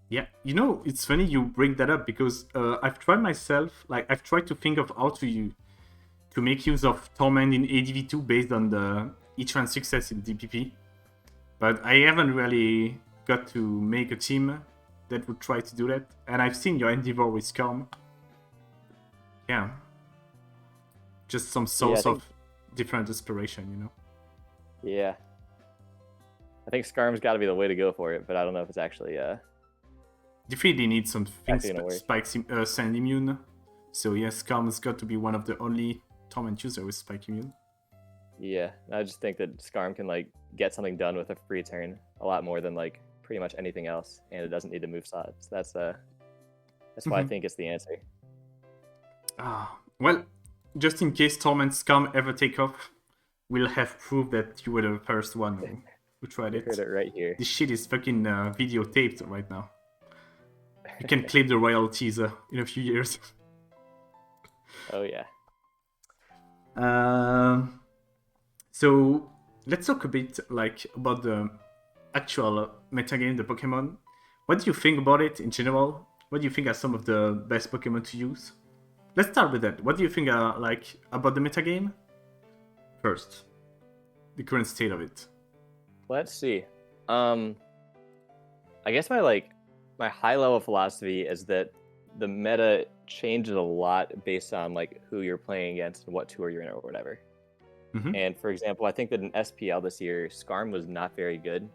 Yeah, you know, it's funny you bring that up because I've tried myself, like I've tried to think of how to make use of Torment in ADV2 based on the Heatran success in DPP, but I haven't really got to make a team that would try to do that. And I've seen your endeavor with Skarm. Yeah, just some source of different inspiration, you know. Yeah, I think Skarm's got to be the way to go for it, but I don't know if it's actually Definitely need some spike sand immune. So yes, Skarm's got to be one of the only Torment user with spike immune. Yeah, I just think that Skarm can like get something done with a free turn a lot more than like pretty much anything else, and it doesn't need to move slot. So that's why I think it's the answer. Well, just in case Torment Skarm ever take off, we'll have proof that you were the first one who tried it. Heard it right here. This shit is fucking videotaped right now. You can claim the royalties in a few years. Oh yeah. So let's talk a bit like about the actual metagame, the Pokemon. What do you think about it in general? What do you think are some of the best Pokemon to use? Let's start with that. What do you think are like about the metagame? First, the current state of it. Let's see. I guess my high level philosophy is that the meta changes a lot based on like who you're playing against and what tour you're in or whatever. Mm-hmm. And for example, I think that in SPL this year, Skarm was not very good.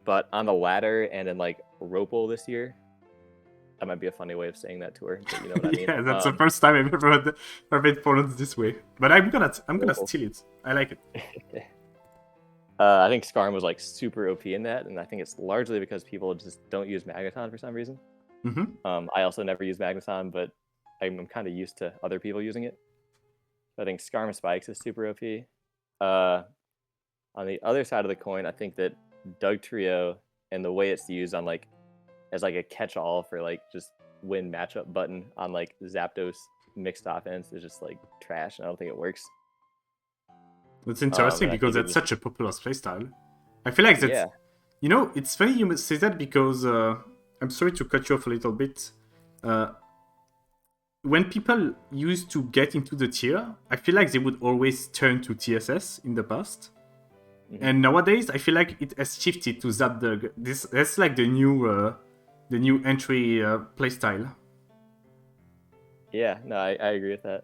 But on the ladder and in like Ropal this year, that might be a funny way of saying that tour, but you know what I mean. Yeah, that's the first time I've ever heard it pronounced this way. But I'm gonna steal it. I like it. I think Skarm was like super OP in that, and I think it's largely because people just don't use Magneton for some reason. Mm-hmm. I also never use Magneton, but I'm kind of used to other people using it. I think Skarm Spikes is super OP. On the other side of the coin, I think that Doug Trio and the way it's used on like as like a catch-all for like just win matchup button on like Zapdos mixed offense is just like trash, and I don't think it works. That's interesting because that's such a popular playstyle. I feel like that's you know, it's funny you say that because I'm sorry to cut you off a little bit. When people used to get into the tier, I feel like they would always turn to TSS in the past. Mm-hmm. And nowadays, I feel like it has shifted to Zapdug. That's like the new entry playstyle. Yeah, no, I agree with that.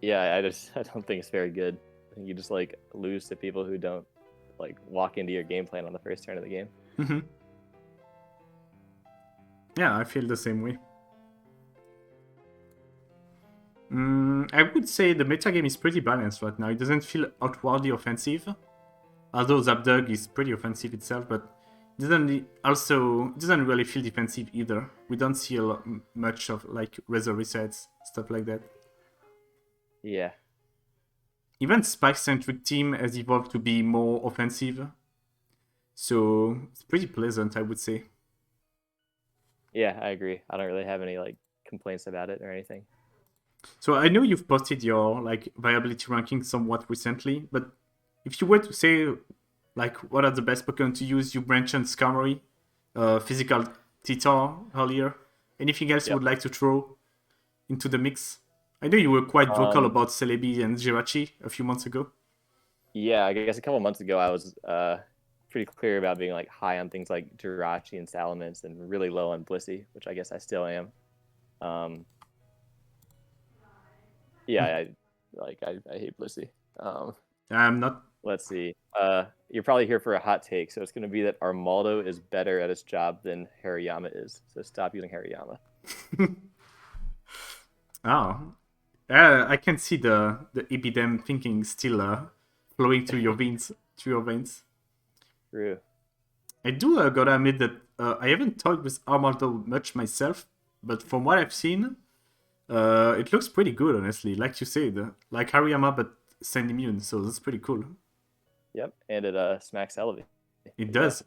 Yeah, I don't think it's very good. I think you just like lose to people who don't like walk into your game plan on the first turn of the game. Mm-hmm. Yeah, I feel the same way. I would say the metagame is pretty balanced right now. It doesn't feel outwardly offensive, although Zapdog is pretty offensive itself, but it doesn't really feel defensive either. We don't see much of like razor resets, stuff like that. Yeah. Even Spike-centric team has evolved to be more offensive, so it's pretty pleasant, I would say. Yeah, I agree. I don't really have any like complaints about it or anything. So I know you've posted your like viability ranking somewhat recently, but if you were to say like what are the best Pokemon to use, you mentioned Skarmory, physical Titar earlier. Anything else you would like to throw into the mix? I know you were quite vocal about Celebi and Jirachi a few months ago. Yeah, I guess a couple months ago I was pretty clear about being like high on things like Jirachi and Salamence and really low on Blissey, which I guess I still am. Yeah, I hate Blissey. I'm not. Let's see. You're probably here for a hot take, so it's going to be that Armaldo is better at its job than Hariyama is. So stop using Hariyama. Oh, I can see the Ebidem thinking still flowing through your veins. True. I do gotta admit that I haven't talked with Armaldo much myself, but from what I've seen, it looks pretty good, honestly. Like you said, like Hariyama, but sand immune, so that's pretty cool. Yep, and it smacks Celebi. It does.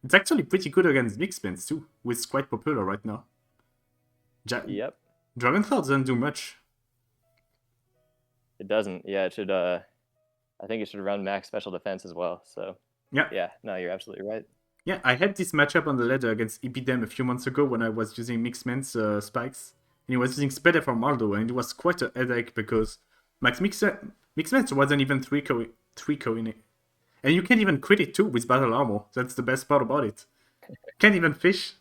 It's actually pretty good against Mixmans too, which is quite popular right now. Yep. Dragonfall doesn't do much. It doesn't. Yeah, it should. I think it should run max special defense as well. So. Yeah. Yeah. No, you're absolutely right. Yeah, I had this matchup on the ladder against Epidem a few months ago when I was using Mixman's spikes, and he was using Spede for Maldo, and it was quite a headache because Mixman's wasn't even 3-co in it. And you can't even crit it too with Battle Armor. That's the best part about it. Can't even fish.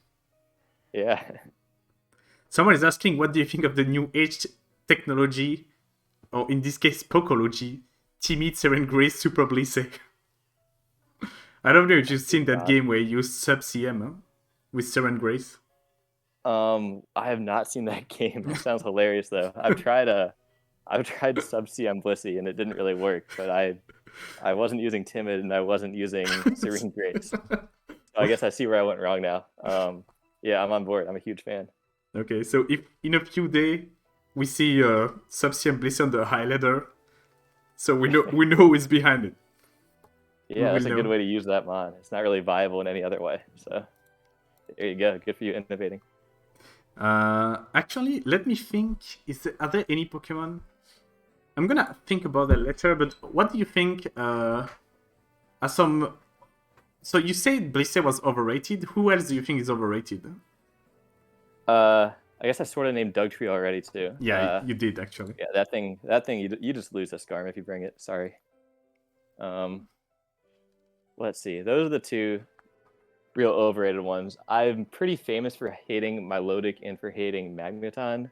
Yeah. Someone is asking, what do you think of the new age technology, or in this case, Pokology, Timid, Seren Grace, Super Blissey? I don't know if you've seen that game where you use Sub-CM with Seren Grace. I have not seen that game. That sounds hilarious, though. I've tried Sub-CM Blissey, and it didn't really work, but I wasn't using Timid, and I wasn't using Serene Grace. So I guess I see where I went wrong now. Yeah, I'm on board. I'm a huge fan. Okay, so if in a few days we see Sub-CM Blissey on the high ladder, so we know who is behind it. Yeah, that's a good way to use that mon. It's not really viable in any other way. So there you go. Good for you innovating. Actually, let me think. Are there any Pokemon? I'm gonna think about that later, but what do you think are some... So you said Blissey was overrated. Who else do you think is overrated? I guess I sort of named Dugtree already too. Yeah, you did actually. Yeah, that thing you just lose a Skarm if you bring it. Sorry. Let's see. Those are the two real overrated ones. I'm pretty famous for hating Milotic and for hating Magneton.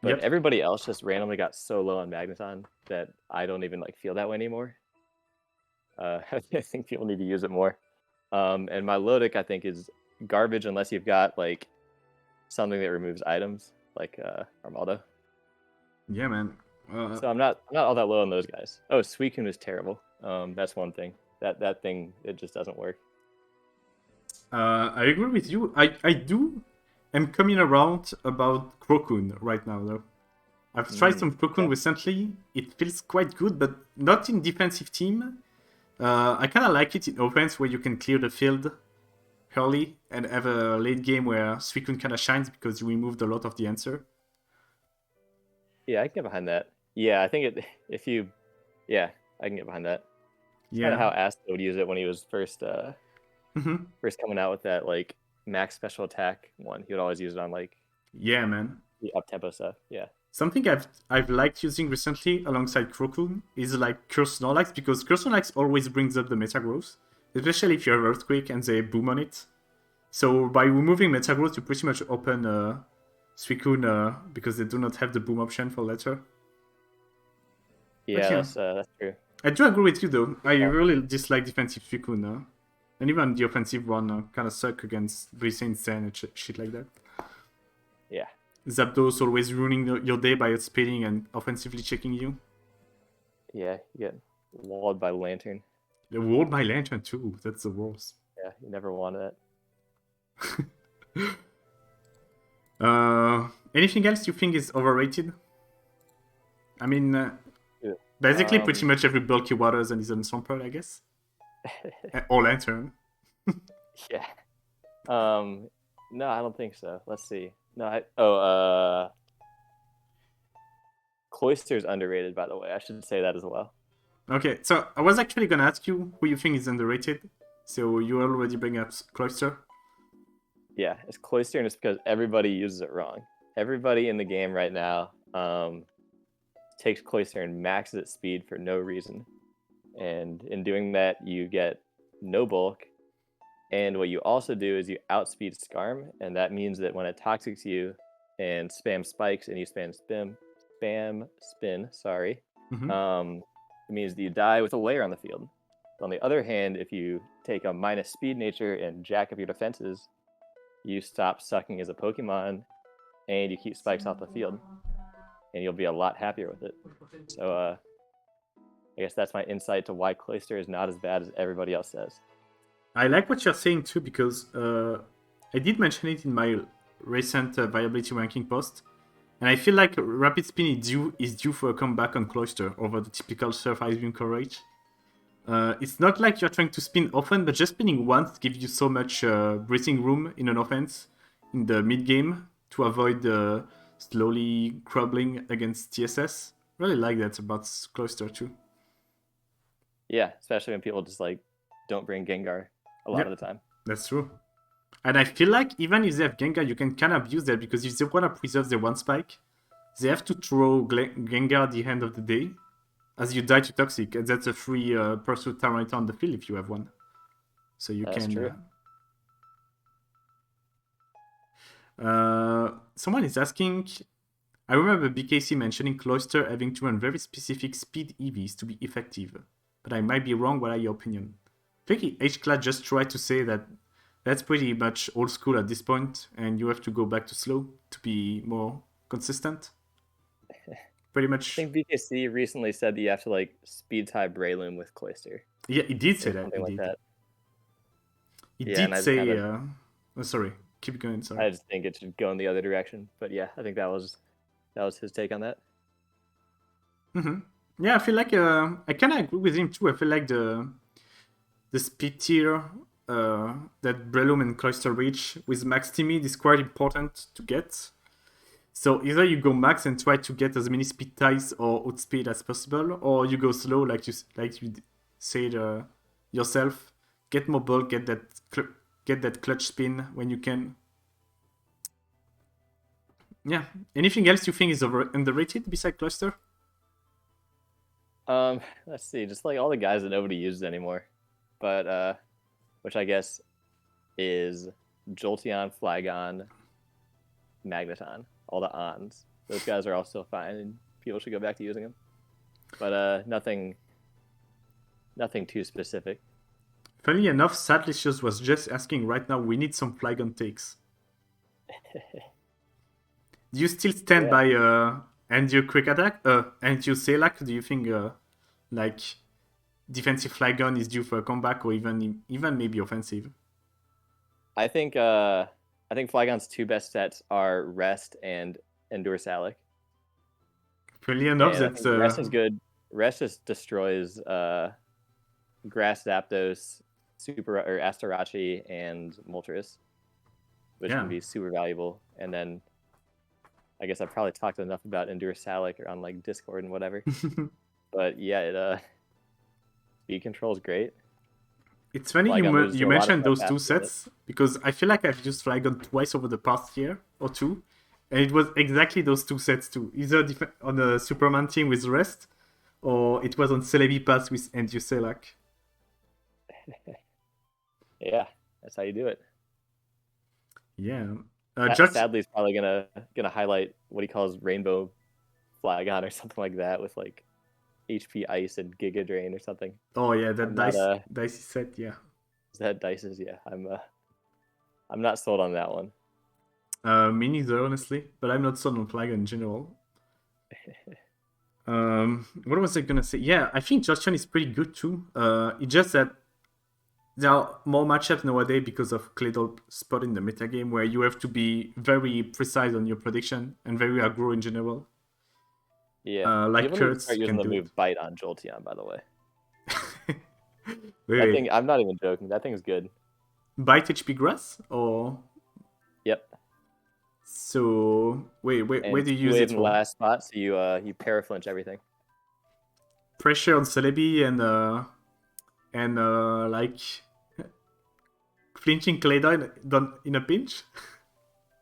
But everybody else just randomly got so low on Magneton that I don't even like feel that way anymore. I think people need to use it more. And Milotic, I think, is garbage unless you've got like something that removes items, like Armaldo. Yeah, man. So I'm not all that low on those guys. Oh, Suicune is terrible. That's one thing. That thing, it just doesn't work. I agree with you. I'm coming around about Crocune right now, though. I've tried some Crocune recently. It feels quite good, but not in defensive team. I kind of like it in offense where you can clear the field early and have a late game where Suicune kind of shines because you removed a lot of the answer. Yeah, I can get behind that. Yeah, I think I can get behind that. Yeah. Kind of how Asta would use it when he was first coming out with that like max special attack one. He would always use it on like man, the up tempo stuff. Yeah. Something I've liked using recently alongside Crocune is like Curse Snorlax, because Curse Snorlax always brings up the Metagross, especially if you have Earthquake and they boom on it. So by removing Metagross, you pretty much open Suicune because they do not have the boom option for later. Yeah, that's true. I do agree with you though. I really dislike defensive Suicune, and even the offensive one kind of suck against Blissey and shit like that. Yeah. Zapdos always ruining your day by outspeeding and offensively checking you. Yeah, you get walled by Lantern. The walled by Lantern too. That's the worst. Yeah, you never want that. Anything else you think is overrated? I mean, Yeah. basically pretty much every bulky waters and his own Swampert, I guess. Or Lantern. Yeah. No, I don't think so. Let's see. No, Cloister's underrated, by the way. I should say that as well. Okay, so I was actually gonna ask you who you think is underrated. So you already bring up Cloister. Yeah, it's Cloister, and it's because everybody uses it wrong. Everybody in the game right now takes Cloister and maxes its speed for no reason. And in doing that, you get no bulk. And what you also do is you outspeed Skarm, and that means that when it toxics you and spam spikes and you spam spin, it means that you die with a layer on the field. On the other hand, if you take a minus speed nature and jack up your defenses, you stop sucking as a Pokemon, and you keep spikes off the field, and you'll be a lot happier with it. So I guess that's my insight to why Cloister is not as bad as everybody else says. I like what you're saying too, because I did mention it in my recent viability ranking post, and I feel like Rapid Spin is due for a comeback on Cloister over the typical Surf Ice Beam coverage. It's not like you're trying to spin often, but just spinning once gives you so much breathing room in an offense in the mid game to avoid slowly crumbling against TSS. Really like that about Cloister too. Yeah, especially when people just like don't bring Gengar a lot of the time. That's true. And I feel like even if they have Gengar, you can kind of abuse that, because if they want to preserve their one spike, they have to throw Gengar at the end of the day, as you die to Toxic, and that's a free Pursuit Tyranitar on the field if you have one. So you That's can... true. Someone is asking... I remember BKC mentioning Cloister having to run very specific speed EVs to be effective, but I might be wrong. What are your opinion? I think Hclatt just tried to say that that's pretty much old school at this point, and you have to go back to slow to be more consistent. Pretty much. I think BKC recently said that you have to like speed tie Breloom with Cloister. Yeah, he did say that. Something like that. He did say. Oh, sorry. Keep going. Sorry. I just think it should go in the other direction. But yeah, I think that was his take on that. Yeah, I feel like I kind of agree with him too. I feel like the speed tier that Breloom and Cloister reach with max timid is quite important to get. So either you go max and try to get as many speed ties or outspeed as possible, or you go slow like you said yourself. Get more bulk, get that clutch spin when you can. Yeah. Anything else you think is underrated besides Cloister? Let's see. Just like all the guys that nobody uses anymore, but which I guess is Jolteon, Flygon, Magneton, all the ons. Those guys are all still fine, and people should go back to using them. But nothing too specific. Funny enough, Sadlicious was just asking right now, we need some Flygon takes. Do you still stand by Andio Quick Attack? Andio HCLAT? Do you think like defensive Flygon is due for a comeback, or even maybe offensive? I think Flygon's two best sets are Rest and Endure Salic. Funny enough, that's Rest is good. Rest just destroys Grass Zapdos, Asterachi, and Moltres, which can be super valuable. And then I guess I've probably talked enough about Endure Salic on like Discord and whatever. But yeah, speed control is great. It's funny you mentioned those two sets, because I feel like I've used Flygon twice over the past year or two, and it was exactly those two sets too. Either on the Superman team with Rest, or it was on Celebi Pass with Andio HCLAT. Yeah, that's how you do it. Yeah. Sadly, he's probably gonna highlight what he calls Rainbow Flygon or something like that with like HP Ice and Giga Drain or something. Oh yeah, that dicey set, yeah. Is that Dice's? Yeah, I'm not sold on that one. Me neither, honestly. But I'm not sold on Flygon in general. What was I gonna say? Yeah, I think Jolteon is pretty good too. It's just that there are more matchups nowadays because of Claydol spot in the metagame where you have to be very precise on your prediction and very aggro in general. Yeah. Like You need to Kurtz start using can the do move Bite on Jolteon, by the way. it. That Wait, thing, I'm not even joking. That thing's good. bite HP grass or Yep. so wait, And where do you use wave it in the for? last spot, so you paraflinch everything. Pressure on Celebi and like flinching Claydol done in a pinch.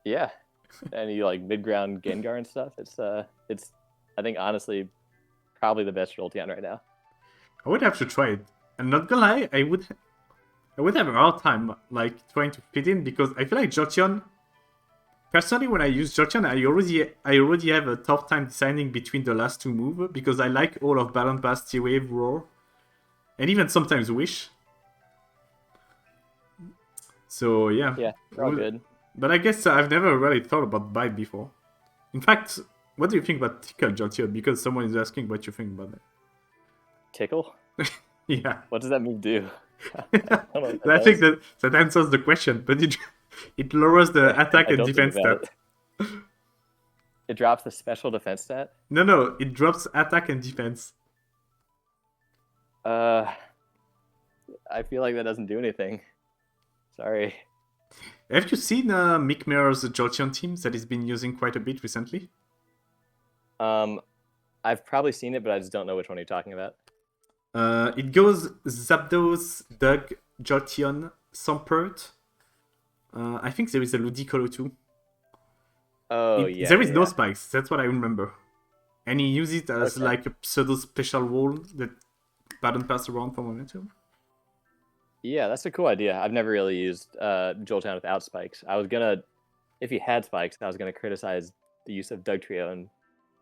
Yeah. And you like mid ground Gengar and stuff. It's I think honestly probably the best Jolteon right now. I would have to try it. I'm not gonna lie, I would have a hard time like trying to fit in because I feel like Jolteon. Personally, when I use Jolteon, I already have a tough time deciding between the last two moves because I like all of Balance Blast, T-Wave, Roar, and even sometimes Wish. So yeah, Yeah, they're all good. But I guess I've never really thought about Bite before. In fact, what do you think about Tickle Jolteon? Because someone is asking what you think about Tickle? it. Yeah. What does that move do? I don't know what that think does. that answers the question, but it lowers the attack I and don't think defense about stat. it. It drops the special defense stat. No, it drops attack and defense. I feel like that doesn't do anything. Sorry. Have you seen McMeghan's Jolteon team that he's been using quite a bit recently? I've probably seen it, but I just don't know which one you're talking about. It goes Zapdos, Doug, Jolteon, Sampert. I think there is a Ludicolo too. Oh, yeah. There is yeah. no spikes, that's what I remember. And he uses it as Okay. like a pseudo special wall that Baton pass around for momentum. Yeah, that's a cool idea. I've never really used Jolteon without spikes. I was gonna, if he had spikes, I was gonna criticize the use of Doug Trio and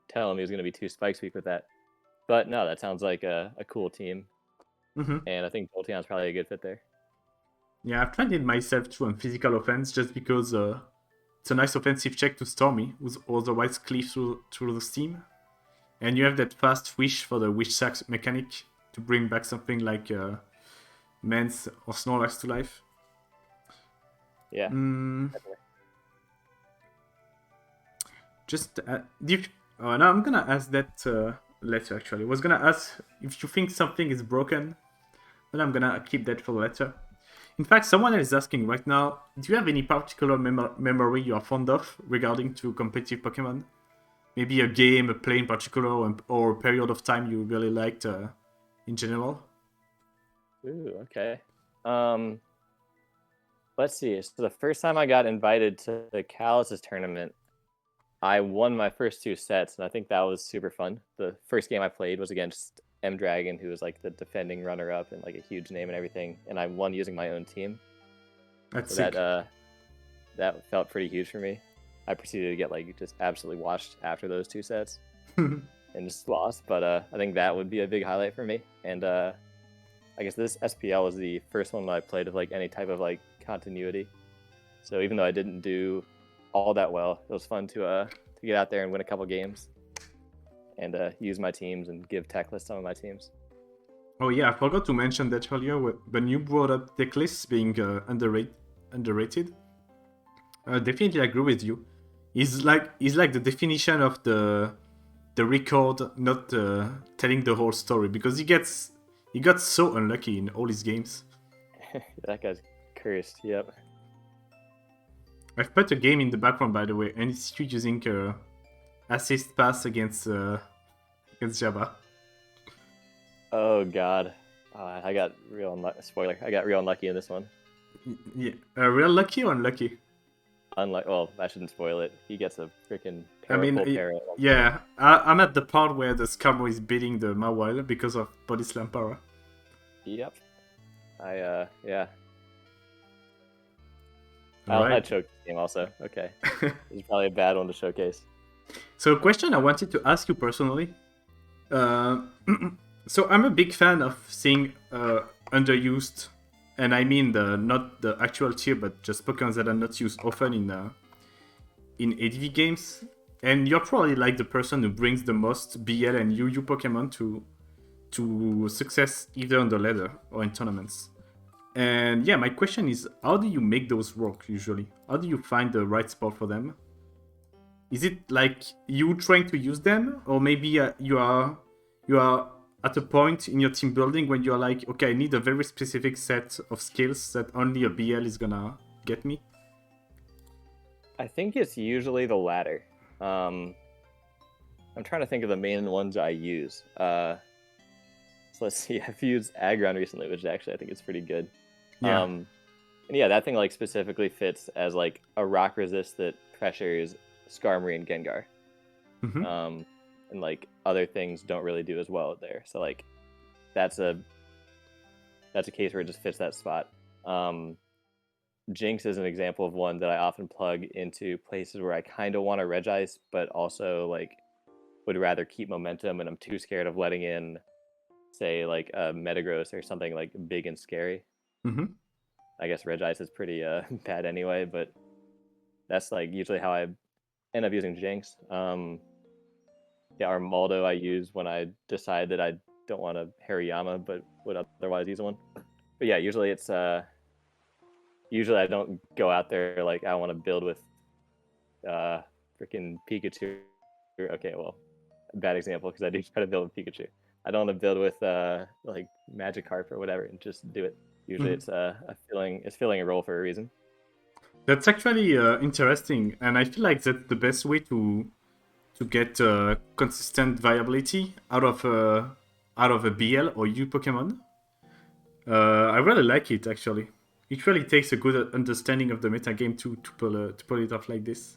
tell him he was gonna be too spikes weak with that. But no, that sounds like a cool team, Mm-hmm. and I think Jolteon's probably a good fit there. Yeah, I've tried it myself too on physical offense just because it's a nice offensive check to Stormy, who's otherwise cleave through the steam. And you have that fast wish for the wish sack mechanic to bring back something like Mance or Snorlax to life. Yeah. Just now I'm gonna ask that later. Actually, I was gonna ask if you think something is broken, but I'm gonna keep that for later. In fact, someone is asking right now, do you have any particular memory you are fond of regarding to competitive Pokemon? Maybe a game, a play in particular, or a period of time you really liked in general? Ooh, okay. Let's see. So the first time I got invited to the Callus's tournament, I won my first two sets, and I think that was super fun. The first game I played was against M Dragon, who was like the defending runner-up and like a huge name and everything, and I won using my own team. That's So sick. that felt pretty huge for me. I proceeded to get like just absolutely washed after those two sets and just lost. But I think that would be a big highlight for me. And I guess this SPL was the first one that I played with like any type of like continuity. So even though I didn't do all that well, it was fun to get out there and win a couple games and use my teams and give Teclis some of my teams. Oh yeah, I forgot to mention that earlier when you brought up Teclis being underrated. Definitely agree with you. He's like the definition of the record, not telling the whole story, because he got so unlucky in all his games. That guy's cursed. Yep. I've put a game in the background, by the way, and it's you using assist pass against Java. Oh god. I got real unlucky. Spoiler. I got real unlucky in this one. Yeah, real lucky or unlucky? Unlike, well, I shouldn't spoil it. He gets a freaking I yeah, I'm at the part where the Scammo is beating the Mawile because of Body Slam power. Yep. Yeah. Right. I choked the game also. Okay. It's probably a bad one to showcase. So a question I wanted to ask you personally. So I'm a big fan of seeing underused, and I mean not the actual tier, but just Pokemon that are not used often in ADV games, and you're probably like the person who brings the most BL and UU Pokemon to success either on the ladder or in tournaments. And yeah, my question is, how do you make those work usually? How do you find the right spot for them? Is it like you trying to use them, or maybe you are at a point in your team building when you're like, okay, I need a very specific set of skills that only a BL is gonna get me? I think it's usually the latter. I'm trying to think of the main ones I use. So let's see. I've used Aggron recently, which actually I think is pretty good. Yeah. And yeah, that thing like specifically fits as like a rock resist that pressures Skarmory and Gengar. Mm-hmm. And like other things don't really do as well there. So like that's a case where it just fits that spot. Jynx is an example of one that I often plug into places where I kind of want to Regice, but also like would rather keep momentum, and I'm too scared of letting in, say, like a Metagross or something like big and scary. Mm-hmm. I guess Regice is pretty bad anyway, but that's like usually how I end up using Jynx. Yeah, Armaldo I use when I decide that I don't want a Hariyama, but would otherwise use one. But yeah, usually it's usually I don't go out there like I want to build with freaking Pikachu. Okay, well, bad example because I do try to build with Pikachu. I don't want to build with like Magikarp or whatever and just do it. Usually it's filling a role for a reason. That's actually interesting, and I feel like that's the best way to get consistent viability out of a BL or U Pokemon. I really like it actually. It really takes a good understanding of the metagame to pull it off like this.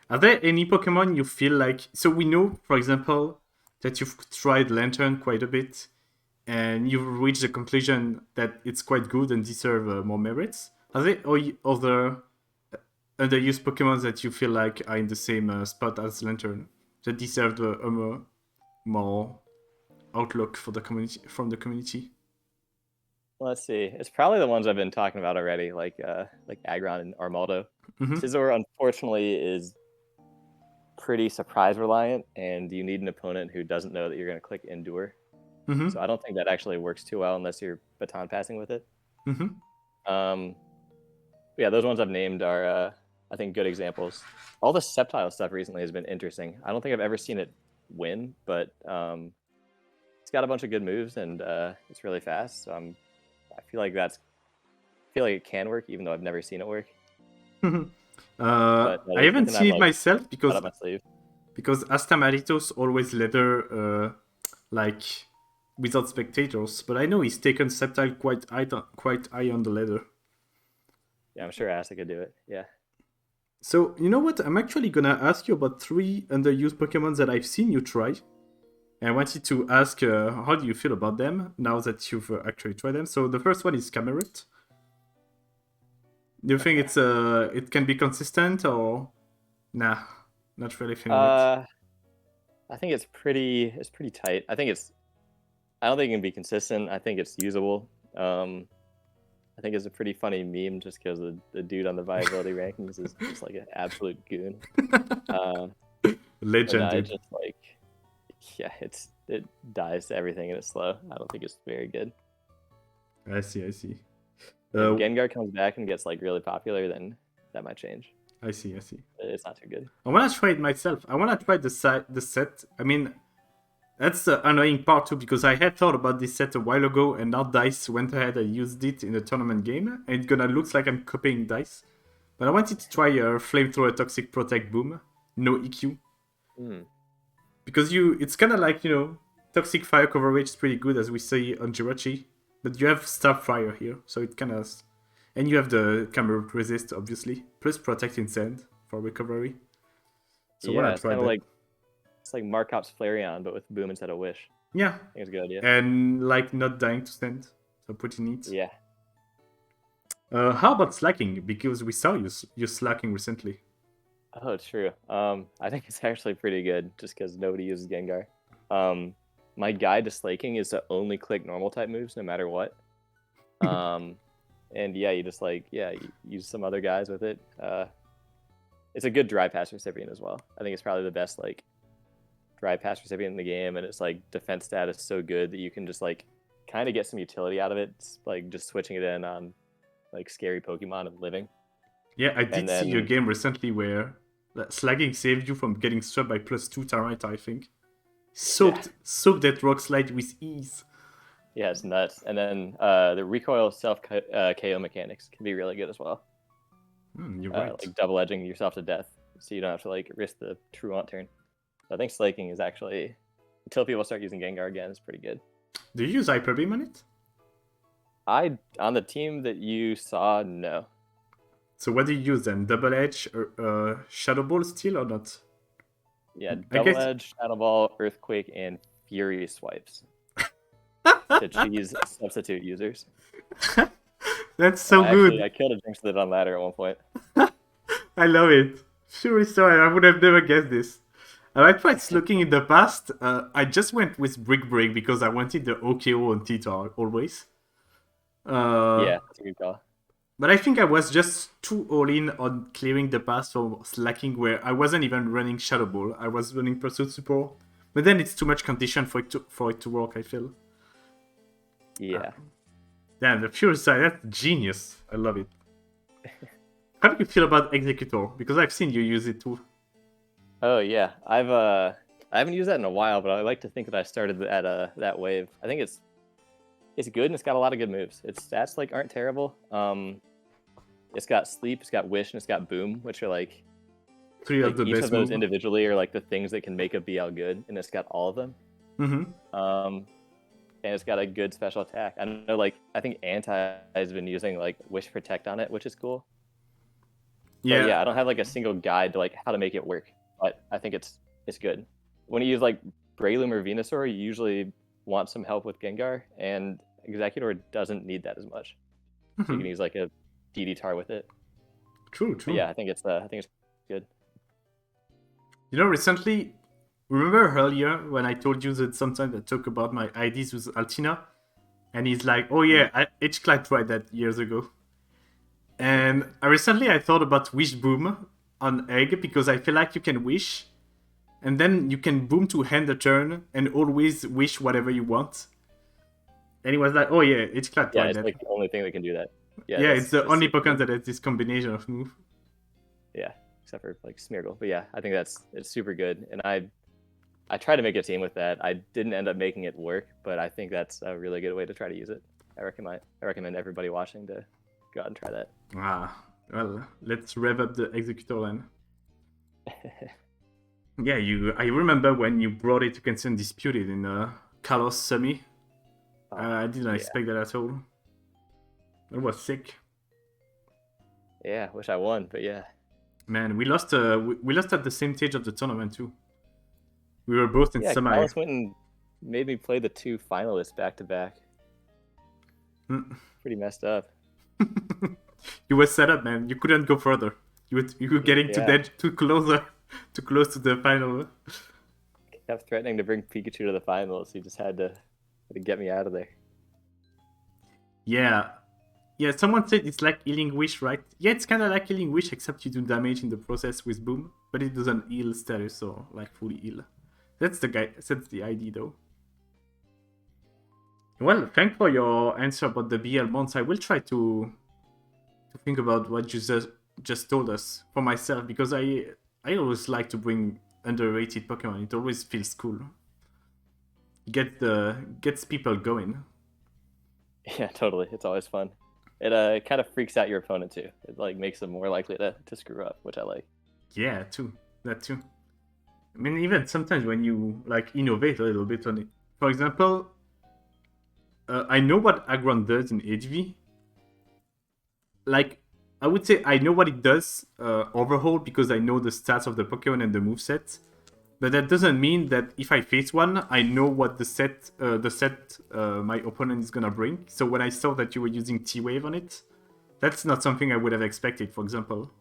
Are there any Pokemon you feel like? So we know, for example, that you've tried Lantern quite a bit, and you've reached the conclusion that it's quite good and deserve more merits. Are there other underused Pokemon that you feel like are in the same spot as Lantern that deserve more outlook for the community from the community? Let's see. It's probably the ones I've been talking about already, like Aggron and Armaldo. Mm-hmm. Scizor unfortunately is pretty surprise reliant, and you need an opponent who doesn't know that you're going to click Endure. Mm-hmm. So I don't think that actually works too well unless you're baton passing with it. Mm-hmm. Yeah, those ones I've named are I think good examples. All the Sceptile stuff recently has been interesting. I don't think I've ever seen it win, but it's got a bunch of good moves and it's really fast. So I feel like it can work, even though I've never seen it work. I haven't seen it myself because up my sleeve. Astamaritos always ladder like without spectators, but I know he's taken Sceptile quite high on the ladder. Yeah, I'm sure Asa could do it. Yeah. So you know what? I'm actually gonna ask you about 3 underused Pokemon that I've seen you try. And I wanted to ask how do you feel about them now that you've actually tried them. So the first one is Camerupt. Do you think it can be consistent or nah? Not really feeling it. I think it's pretty tight. I don't think it can be consistent. I think it's usable. I think it's a pretty funny meme just because the dude on the viability rankings is just like an absolute goon. Legend, dude. Just like, yeah, it dies to everything and it's slow. I don't think it's very good. I see. If Gengar comes back and gets like really popular, then that might change. I see. It's not too good. I want to try it myself. I want to try the set. I mean, that's the annoying part too, because I had thought about this set a while ago, and now DICE went ahead and used it in a tournament game, and it gonna looks like I'm copying DICE. But I wanted to try a Flamethrower Toxic Protect Boom, no EQ. Because it's kind of like, Toxic Fire coverage is pretty good, as we see on Jirachi, but you have Starfire here, so it kind of... And you have the Camerupt Resist, obviously, plus Protect in Sand for recovery. So yeah, it's kind of like... It's like Markov's Flareon, but with Boom instead of Wish. Yeah. I think it's a good idea. And, like, not dying to stand, so pretty neat. Yeah. How about Slaking? Because we saw you slacking recently. Oh, true. I think it's actually pretty good, just because nobody uses Gengar. My guide to Slaking is to only click normal type moves, no matter what. And yeah, you just you use some other guys with it. it's a good dry pass recipient as well. I think it's probably the best like dry pass recipient in the game, and its like defense stat is so good that you can just like kind of get some utility out of it, like just switching it in on like scary Pokemon and living. Yeah, I did And see a then game recently where Slagging saved you from getting struck by +2 Tyrant, I think. Soaked that Rock Slide with ease. yeah, it's nuts. And then the recoil self KO mechanics can be really good as well. You're right. Like double edging yourself to death, so you don't have to like risk the Truant turn. So I think Slaking is actually, until people start using Gengar again, is pretty good. Do you use Hyper Beam on it? On the team that you saw, no. So what do you use then? Double Edge, Shadow Ball still or not? Yeah, Double Edge, Shadow Ball, Earthquake, and Fury swipes to cheese substitute users. That's so good. I killed a Jynx with it on ladder at one point. I love it. Fury Sword, I would have never guessed this. I tried looking in the past. I just went with Brick Break because I wanted the OKO on Titar always. Yeah, that's a good call. But I think I was just too all in on clearing the path for Slacking, where I wasn't even running Shadow Ball. I was running Pursuit Support. But then it's too much condition for it to work, I feel. Yeah. Damn, the Fury Side, that's genius. I love it. How do you feel about Exeggutor? Because I've seen you use it too. Oh yeah, I haven't used that in a while, but I like to think that I started at that wave. I think it's good and it's got a lot of good moves. Its stats like aren't terrible. It's got Sleep, it's got Wish, and it's got Boom, which are like three of the each best of those moves. Individually are like the things that can make a BL good, and it's got all of them. Mm-hmm. And it's got a good special attack. I know, like I think Anti has been using like Wish Protect on it, which is cool. Yeah. But, yeah, I don't have like a single guide to like how to make it work, but I think it's good. When you use like Breloom or Venusaur, you usually want some help with Gengar, and Exeggutor doesn't need that as much. So you can use like a DD tar with it. True. But yeah, I think it's good. You know, recently, remember earlier when I told you that sometimes I talk about my IDs with Altina, and he's like, "Oh yeah, HCLAT tried that years ago." And recently I thought about Wish Boom on Egg because I feel like you can wish, and then you can boom to end the turn and always wish whatever you want. And he was like, "Oh yeah, HCLAT tried Yeah, it's that." like the only thing that can do that. Yeah, it's the only Pokemon that has this combination of move. Yeah, except for like Smeargle. But yeah, I think it's super good, and I tried to make a team with that. I didn't end up making it work, but I think that's a really good way to try to use it. I recommend everybody watching to go out and try that. Well, let's rev up the Exeggutor then. Yeah, I remember when you brought it to Cancer Undisputed in Carlos Semi. I didn't expect that at all. It was sick. Yeah, wish I won, but yeah. Man, we lost at the same stage of the tournament too. We were both in semi. Carlos went and made me play the 2 finalists back to back. Pretty messed up. You were set up, man. You couldn't go further. You were getting too close to the final. Kept threatening to bring Pikachu to the finals. He just had to get me out of there. Yeah. Someone said it's like Healing Wish, right? Yeah, it's kind of like Healing Wish, except you do damage in the process with Boom, but it doesn't heal status or like fully heal. That's the idea, though. Well, thanks for your answer about the BL months. I will try to think about what you just told us for myself, because I always like to bring underrated Pokemon. It always feels cool. Gets people going. Yeah, totally. It's always fun. It kind of freaks out your opponent too. It like makes them more likely to screw up, which I like. Yeah, that too. I mean, even sometimes when you like innovate a little bit on it. For example, I know what Aggron does in HV. Like, I would say I know what it does overhaul because I know the stats of the Pokemon and the moveset. But that doesn't mean that if I face one, I know what the set my opponent is gonna bring. So when I saw that you were using T-Wave on it, that's not something I would have expected, for example.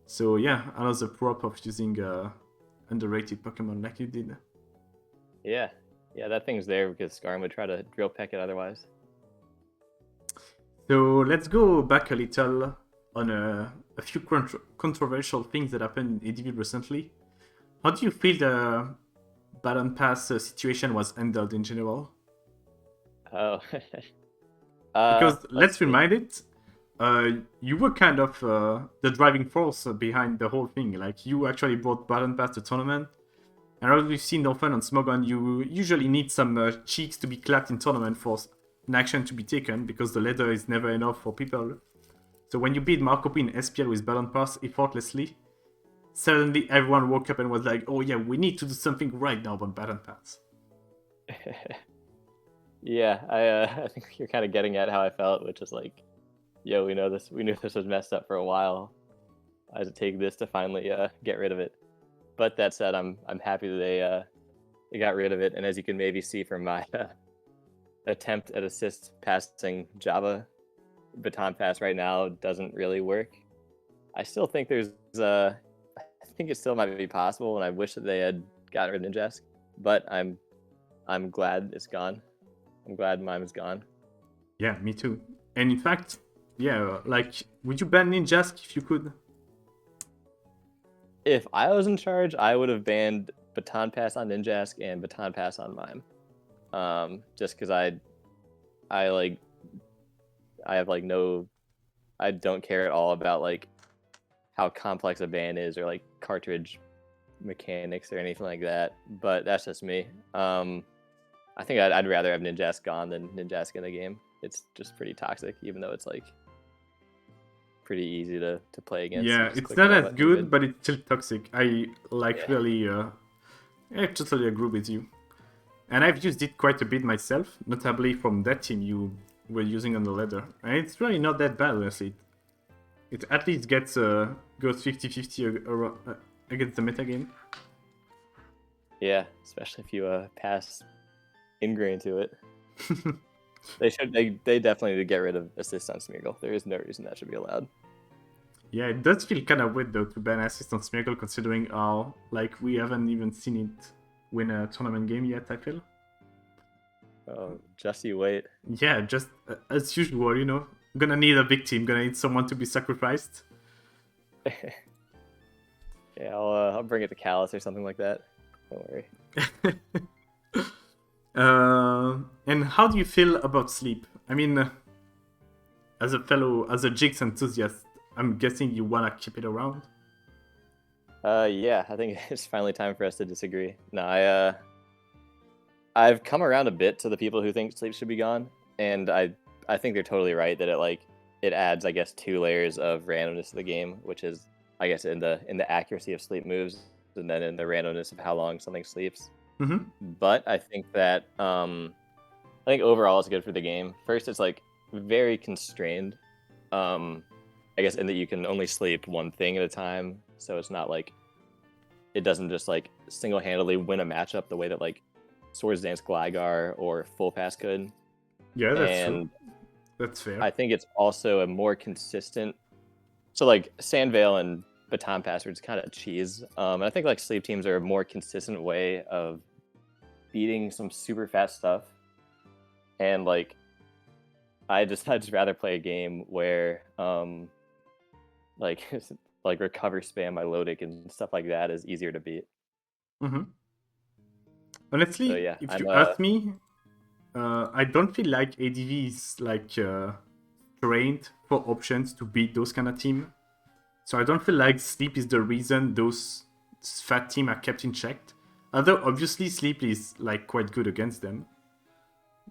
So yeah, another prop of using underrated Pokemon like you did. Yeah, that thing's there because Skarm would try to drill peck it otherwise. So let's go back a little on a few controversial things that happened in ADV recently. How do you feel the Baton Pass situation was handled in general? Oh. Because Let's let's see. remind it, you were kind of the driving force behind the whole thing. Like, you actually brought Baton Pass to tournament. And as we've seen often on Smogon, you usually need some cheeks to be clapped in tournament for an action to be taken, because the ladder is never enough for people. So when you beat Marco P in SPL with Baton Pass effortlessly, suddenly everyone woke up and was like, oh yeah, we need to do something right now about Baton Pass. Yeah, I think you're kind of getting at how I felt, which is like, yo, we knew this was messed up for a while. I had to take this to finally get rid of it. But that said, I'm happy that they got rid of it. And as you can maybe see from my attempt at assist passing Java, Baton Pass right now doesn't really work. I still think I think it still might be possible, and I wish that they had gotten rid of Ninjask. But I'm glad it's gone. I'm glad mine is gone. Yeah, me too. And in fact, yeah, like, would you ban Ninjask if you could? If I was in charge, I would have banned Baton Pass on Ninjask and Baton Pass on mime. Just because I have like I don't care at all about like how complex a ban is or like cartridge mechanics or anything like that. But that's just me. I think I'd rather have Ninjask gone than Ninjask in the game. It's just pretty toxic, even though it's like pretty easy to play against. Yeah, it's not as good, but it's still toxic. I really, I totally agree with you. And I've used it quite a bit myself, notably from that team you were using on the ladder. And it's really not that bad, honestly. It at least goes 50-50 against the metagame. Yeah, especially if you pass ingrain to it. They definitely need to get rid of assist on Smeargle. There is no reason that should be allowed. Yeah, it does feel kind of weird though to ban assist on Smeargle, considering how we haven't even seen it win a tournament game yet, I feel. Oh, just you wait. Yeah, just as usual, you know. Gonna need a victim, gonna need someone to be sacrificed. Yeah, I'll bring it to Callus or something like that. Don't worry. And how do you feel about sleep? I mean, as a Jynx enthusiast, I'm guessing you wanna keep it around. Yeah, I think it's finally time for us to disagree. No, I've come around a bit to the people who think sleep should be gone, and I think they're totally right that it adds, I guess, 2 layers of randomness to the game, which is, I guess, in the accuracy of sleep moves, and then in the randomness of how long something sleeps. Mm-hmm. But I think that I think overall it's good for the game. First, it's like very constrained. I guess in that you can only sleep one thing at a time, so it's not like it doesn't just like single-handedly win a matchup the way that like Swords Dance Gligar or Full Pass could. Yeah, that's true. That's fair. I think it's also a more consistent. So like Sandvale and Baton Pass are just kind of cheese. And I think like sleep teams are a more consistent way of beating some super fast stuff. And like I'd just rather play a game where like like recover spam by Lodic and stuff like that is easier to beat. Mm-hmm. Honestly, So, yeah, if you ask me, I don't feel like ADV is trained for options to beat those kind of team. So I don't feel like sleep is the reason those fat team are kept in check. Although obviously sleep is like quite good against them.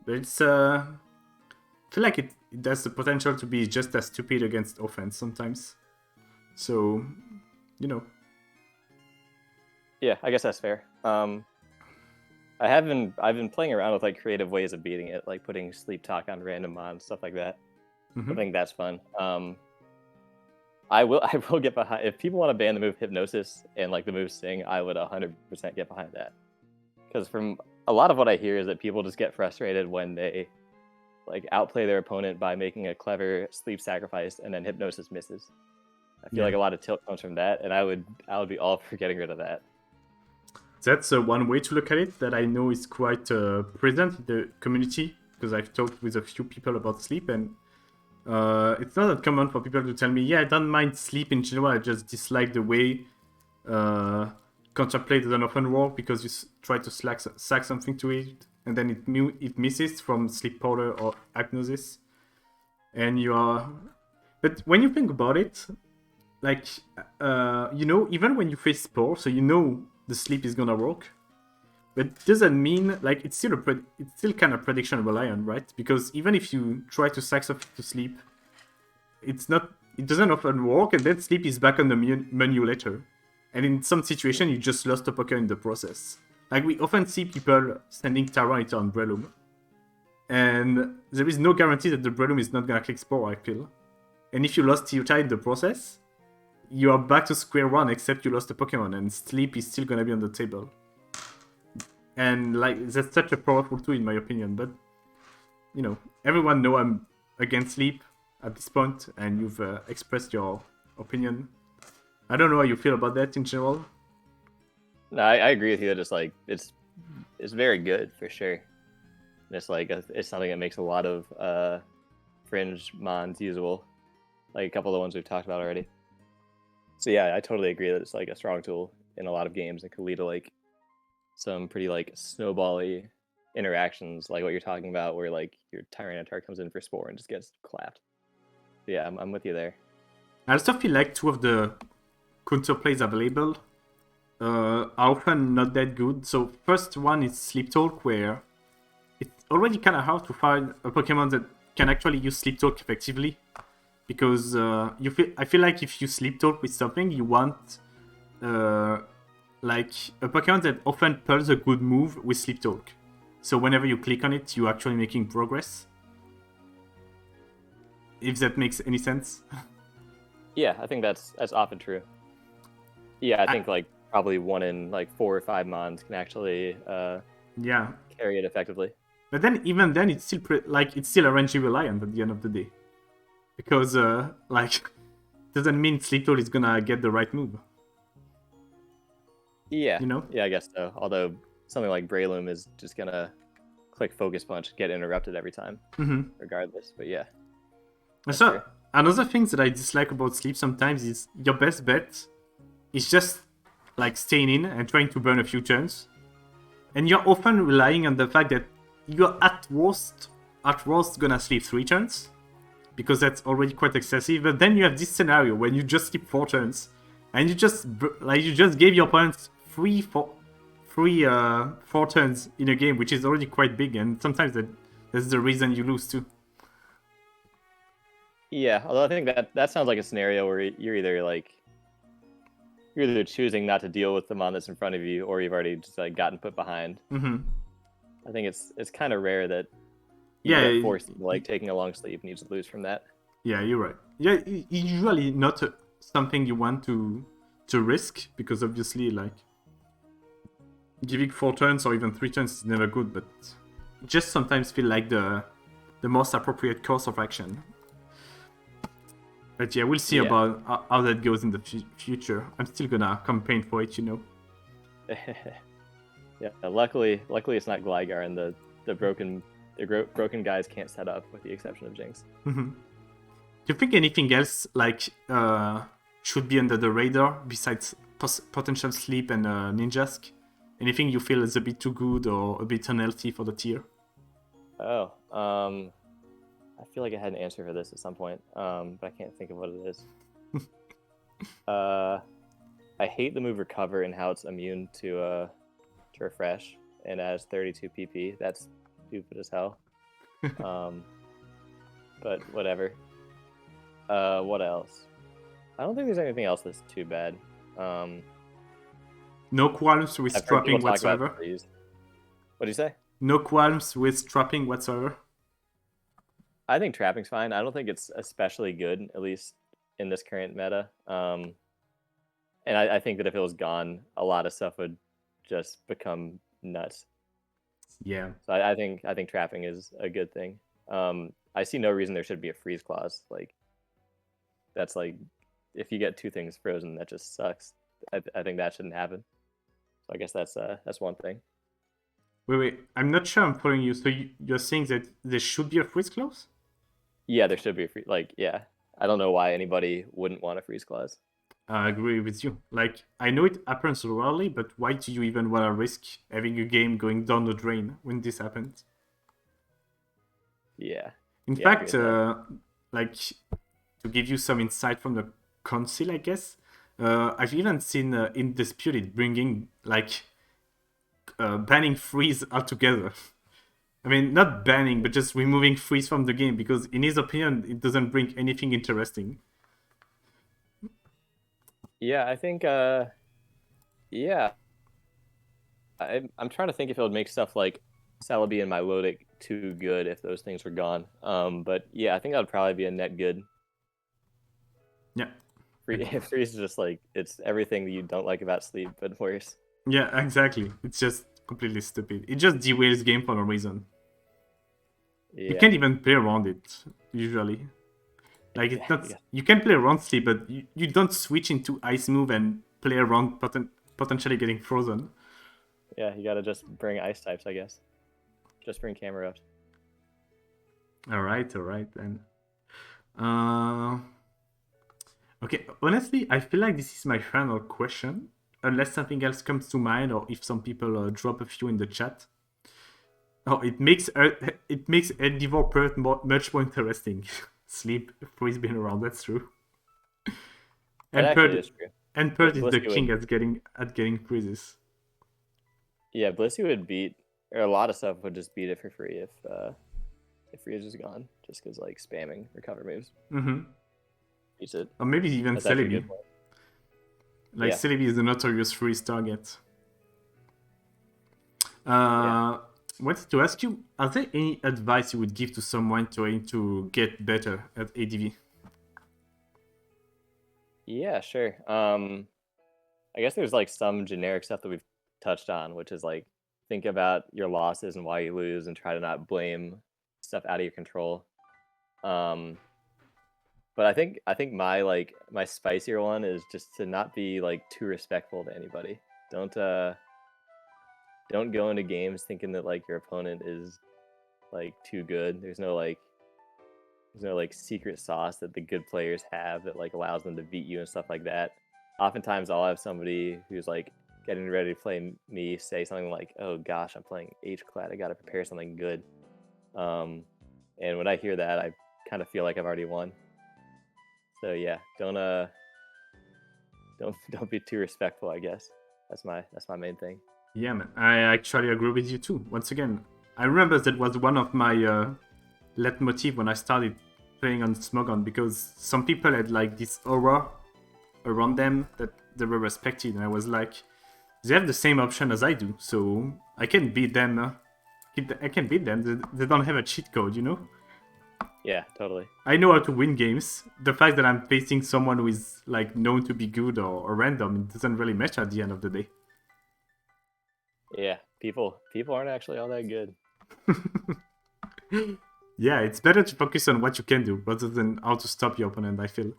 But it's I feel like it has the potential to be just as stupid against offense sometimes. So, you know. Yeah, I guess that's fair. I've been playing around with like creative ways of beating it, like putting sleep talk on random mons, stuff like that. Mm-hmm. I think that's fun. I will get behind if people want to ban the move Hypnosis and like the move Sing. I would 100% get behind that, because from a lot of what I hear is that people just get frustrated when they like outplay their opponent by making a clever sleep sacrifice and then Hypnosis misses. I feel like a lot of tilt comes from that, and I would be all for getting rid of that. That's one way to look at it that I know is quite present in the community, because I've talked with a few people about sleep, and It's not that common for people to tell me, yeah, I don't mind sleep in general, I just dislike the way contemplate doesn't often work because you try to sack something to it and then it misses from sleep powder or hypnosis. And you are... But when you think about it, like, even when you face spore, so the sleep is gonna work, but doesn't mean, like, it's still kind of prediction reliant, right? Because even if you try to sack something to sleep, it doesn't often work, and then sleep is back on the menu later. And in some situation, you just lost a Pokemon in the process. Like, we often see people sending Tyranitar on Breloom, and there is no guarantee that the Breloom is not gonna click Spore, I feel. And if you lost Tyranitar in the process, you are back to square one, except you lost a Pokemon, and sleep is still gonna be on the table. And, like, that's such a powerful tool, in my opinion. But, everyone know I'm against sleep at this point, and you've expressed your opinion. I don't know how you feel about that in general. No, I agree with you. That it's very good for sure. And it's something that makes a lot of fringe mons usable, like a couple of the ones we've talked about already. So yeah, I totally agree that it's like a strong tool in a lot of games and could lead to like some pretty like snowbally interactions, like what you're talking about, where like your Tyranitar comes in for Spore and just gets clapped. So yeah, I'm with you there. I also feel like two of the counterplays available are often not that good. So first one is Sleep Talk, where it's already kind of hard to find a Pokemon that can actually use Sleep Talk effectively, because I feel like if you Sleep Talk with something, you want like a Pokemon that often pulls a good move with Sleep Talk. So whenever you click on it, you're actually making progress. If that makes any sense. Yeah, I think that's often true. Yeah, I think like probably 1 in like 4 or 5 mons can actually carry it effectively. But then even then, it's still it's still a RNG reliant at the end of the day, because doesn't mean Sleep Talk is gonna get the right move. Yeah, yeah, I guess so. Although something like Breloom is just gonna click Focus Punch, get interrupted every time, regardless. But yeah. So another thing that I dislike about sleep sometimes is your best bet is just like staying in and trying to burn a few turns, and you're often relying on the fact that you're at worst gonna sleep 3 turns, because that's already quite excessive. But then you have this scenario when you just sleep 4 turns, and you just gave your opponent 4 turns in a game, which is already quite big, and sometimes that's the reason you lose too. Yeah, although I think that sounds like a scenario where you're either choosing not to deal with the mon that's in front of you, or you've already just like gotten put behind. I think it's kind of rare that you get forced into like taking a long sleep and you just lose from that. Yeah, you're right. Yeah, usually not something you want to risk, because obviously like giving 4 turns or even 3 turns is never good, but just sometimes feel like the most appropriate course of action. But yeah, we'll see about how that goes in the future. I'm still gonna campaign for it, Yeah, luckily it's not Gligar, and the broken guys can't set up, with the exception of Jynx. Do you think anything else like should be under the radar besides potential sleep and Ninjask? Anything you feel is a bit too good or a bit unhealthy for the tier? Oh, I feel like I had an answer for this at some point, but I can't think of what it is. I hate the move Recover and how it's immune to Refresh and has 32 PP. That's stupid as hell. But whatever. What else? I don't think there's anything else that's too bad. No qualms with strapping whatsoever? What do you say? No qualms with strapping whatsoever? I think trapping's fine. I don't think it's especially good, at least in this current meta. And I think that if it was gone, a lot of stuff would just become nuts. Yeah. So I think trapping is a good thing. I see no reason there should be a freeze clause. Like, that's like, if you get 2 things frozen, that just sucks. I think that shouldn't happen. So I guess that's one thing. Wait, I'm not sure I'm following you. So you're saying that there should be a freeze clause? Yeah, there should be a free. Like, yeah, I don't know why anybody wouldn't want a freeze clause. I agree with you. Like, I know it happens rarely, but why do you even want to risk having a game going down the drain when this happens? Yeah. In Yeah, I agree fact, with that. like, to give you some insight from the council, I guess, I've even seen Indisputed bringing, like, banning freeze altogether. I mean, not banning, but just removing freeze from the game because, in his opinion, it doesn't bring anything interesting. Yeah, I think. Yeah, I'm trying to think if it would make stuff like Celebi and Milotic too good if those things were gone. But yeah, I think that would probably be a net good. Yeah. Freeze is just like it's everything that you don't like about sleep, but worse. Yeah, exactly. It's just completely stupid. It just derails game for no reason. You Yeah. can't even play around it, usually. Like, it's not... Yeah. You can play around sleep, but you don't switch into ice move and play around potentially getting frozen. Yeah, you gotta just bring ice types, I guess. Just bring camera ups. Alright, then. Okay, honestly, I feel like this is my final question. Unless something else comes to mind, or if some people drop a few in the chat. Oh, it makes Endeavor Perth much more interesting. Sleep, freeze been around, that's true. That And actually Perth, is true. and Perth is the Blissey king would, at getting freezes. yeah, Blissey would beat, or a lot of stuff would just beat it for free if freeze is gone, just because like spamming recover moves beats it. Or maybe even That's actually a Celebi. good point. Like, Yeah. Celebi is a notorious freeze target. Yeah. Wanted to ask you, are there any advice you would give to someone trying to get better at ADV? Yeah, sure. I guess there's like some generic stuff that we've touched on, which is like think about your losses and why you lose and try to not blame stuff out of your control. But I think my spicier one is just to not be like too respectful to anybody. Don't go into games thinking that like your opponent is like too good. There's no like secret sauce that the good players have that like allows them to beat you and stuff like that. Oftentimes I'll have somebody who's like getting ready to play me say something like, "Oh gosh, I'm playing Hclatt. I got to prepare something good." And when I hear that, I kind of feel like I've already won. So yeah, don't be too respectful, I guess. That's my main thing. Yeah, man, I actually agree with you too. Once again, I remember that was one of my leitmotiv when I started playing on Smogon, because some people had like this aura around them that they were respected, and I was like, they have the same option as I do, so I can beat them. I can beat them. They don't have a cheat code, you know? Yeah, totally. I know how to win games. The fact that I'm facing someone who is like known to be good or random, it doesn't really matter at the end of the day. Yeah, people aren't actually all that good. Yeah, it's better to focus on what you can do rather than how to stop your opponent, I feel.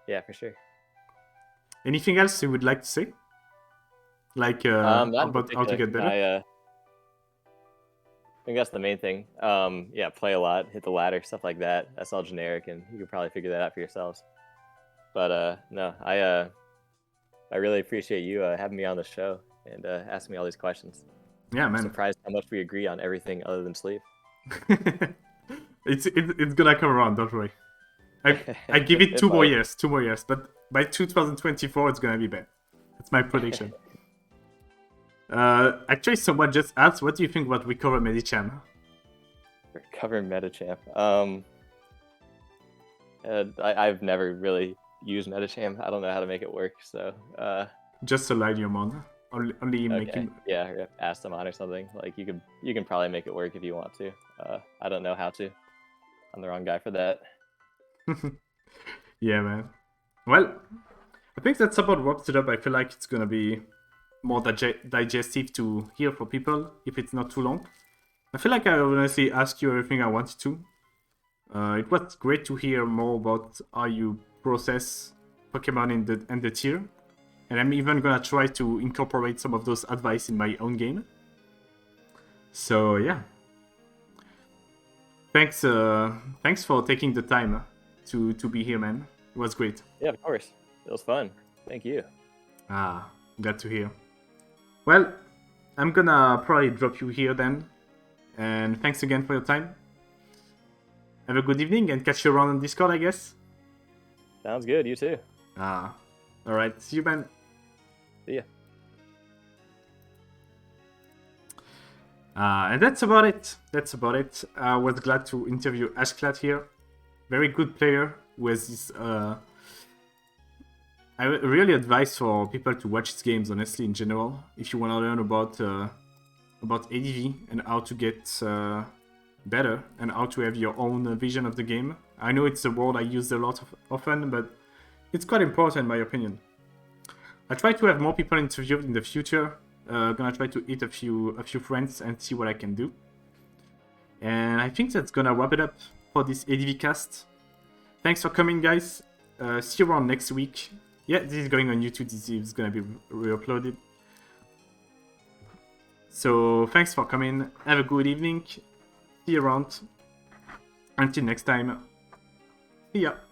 Yeah, for sure. Anything else you would like to say? Like Not in about how to particular. get better? I think that's the main thing. Yeah, play a lot, hit the ladder, stuff like that. That's all generic, and you can probably figure that out for yourselves. But no, I really appreciate you having me on the show and asking me all these questions. Yeah, I'm man. surprised how much we agree on everything other than sleep. It's gonna come around, don't worry. I give it two more years, but by 2024 it's gonna be bad. That's my prediction. Actually, someone just asked, what do you think about Recover Medicham? Recover Metagame. I've never really used Metagame. I don't know how to make it work, so just align your mon. Only make okay. him. Yeah, ask them on or something. Like you can probably make it work if you want to. I don't know how to. I'm the wrong guy for that. Yeah, man. Well, I think that's about wraps it up. I feel like it's gonna be more digestive to hear for people if it's not too long. I feel like I honestly asked you everything I wanted to. It was great to hear more about how you process Pokemon in the tier. And I'm even gonna try to incorporate some of those advice in my own game. So yeah. thanks for taking the time to be here, man. It was great. Yeah, of course. It was fun. Thank you. Glad to hear. Well, I'm gonna probably drop you here then. And thanks again for your time. Have a good evening and catch you around on Discord, I guess. Sounds good. You too. Alright. See you, man. See ya. And that's about it. I was glad to interview Hclatt here. Very good player with this. I really advise for people to watch his games, honestly, in general, if you want to learn about ADV and how to get better and how to have your own vision of the game. I know it's a word I use a lot often, but it's quite important in my opinion. I try to have more people interviewed in the future. Gonna try to hit a few friends and see what I can do. And I think that's gonna wrap it up for this ADVcast. Thanks for coming, guys. See you around next week. Yeah, this is going on YouTube. This is gonna be re-uploaded. So thanks for coming. Have a good evening. See you around. Until next time. See ya.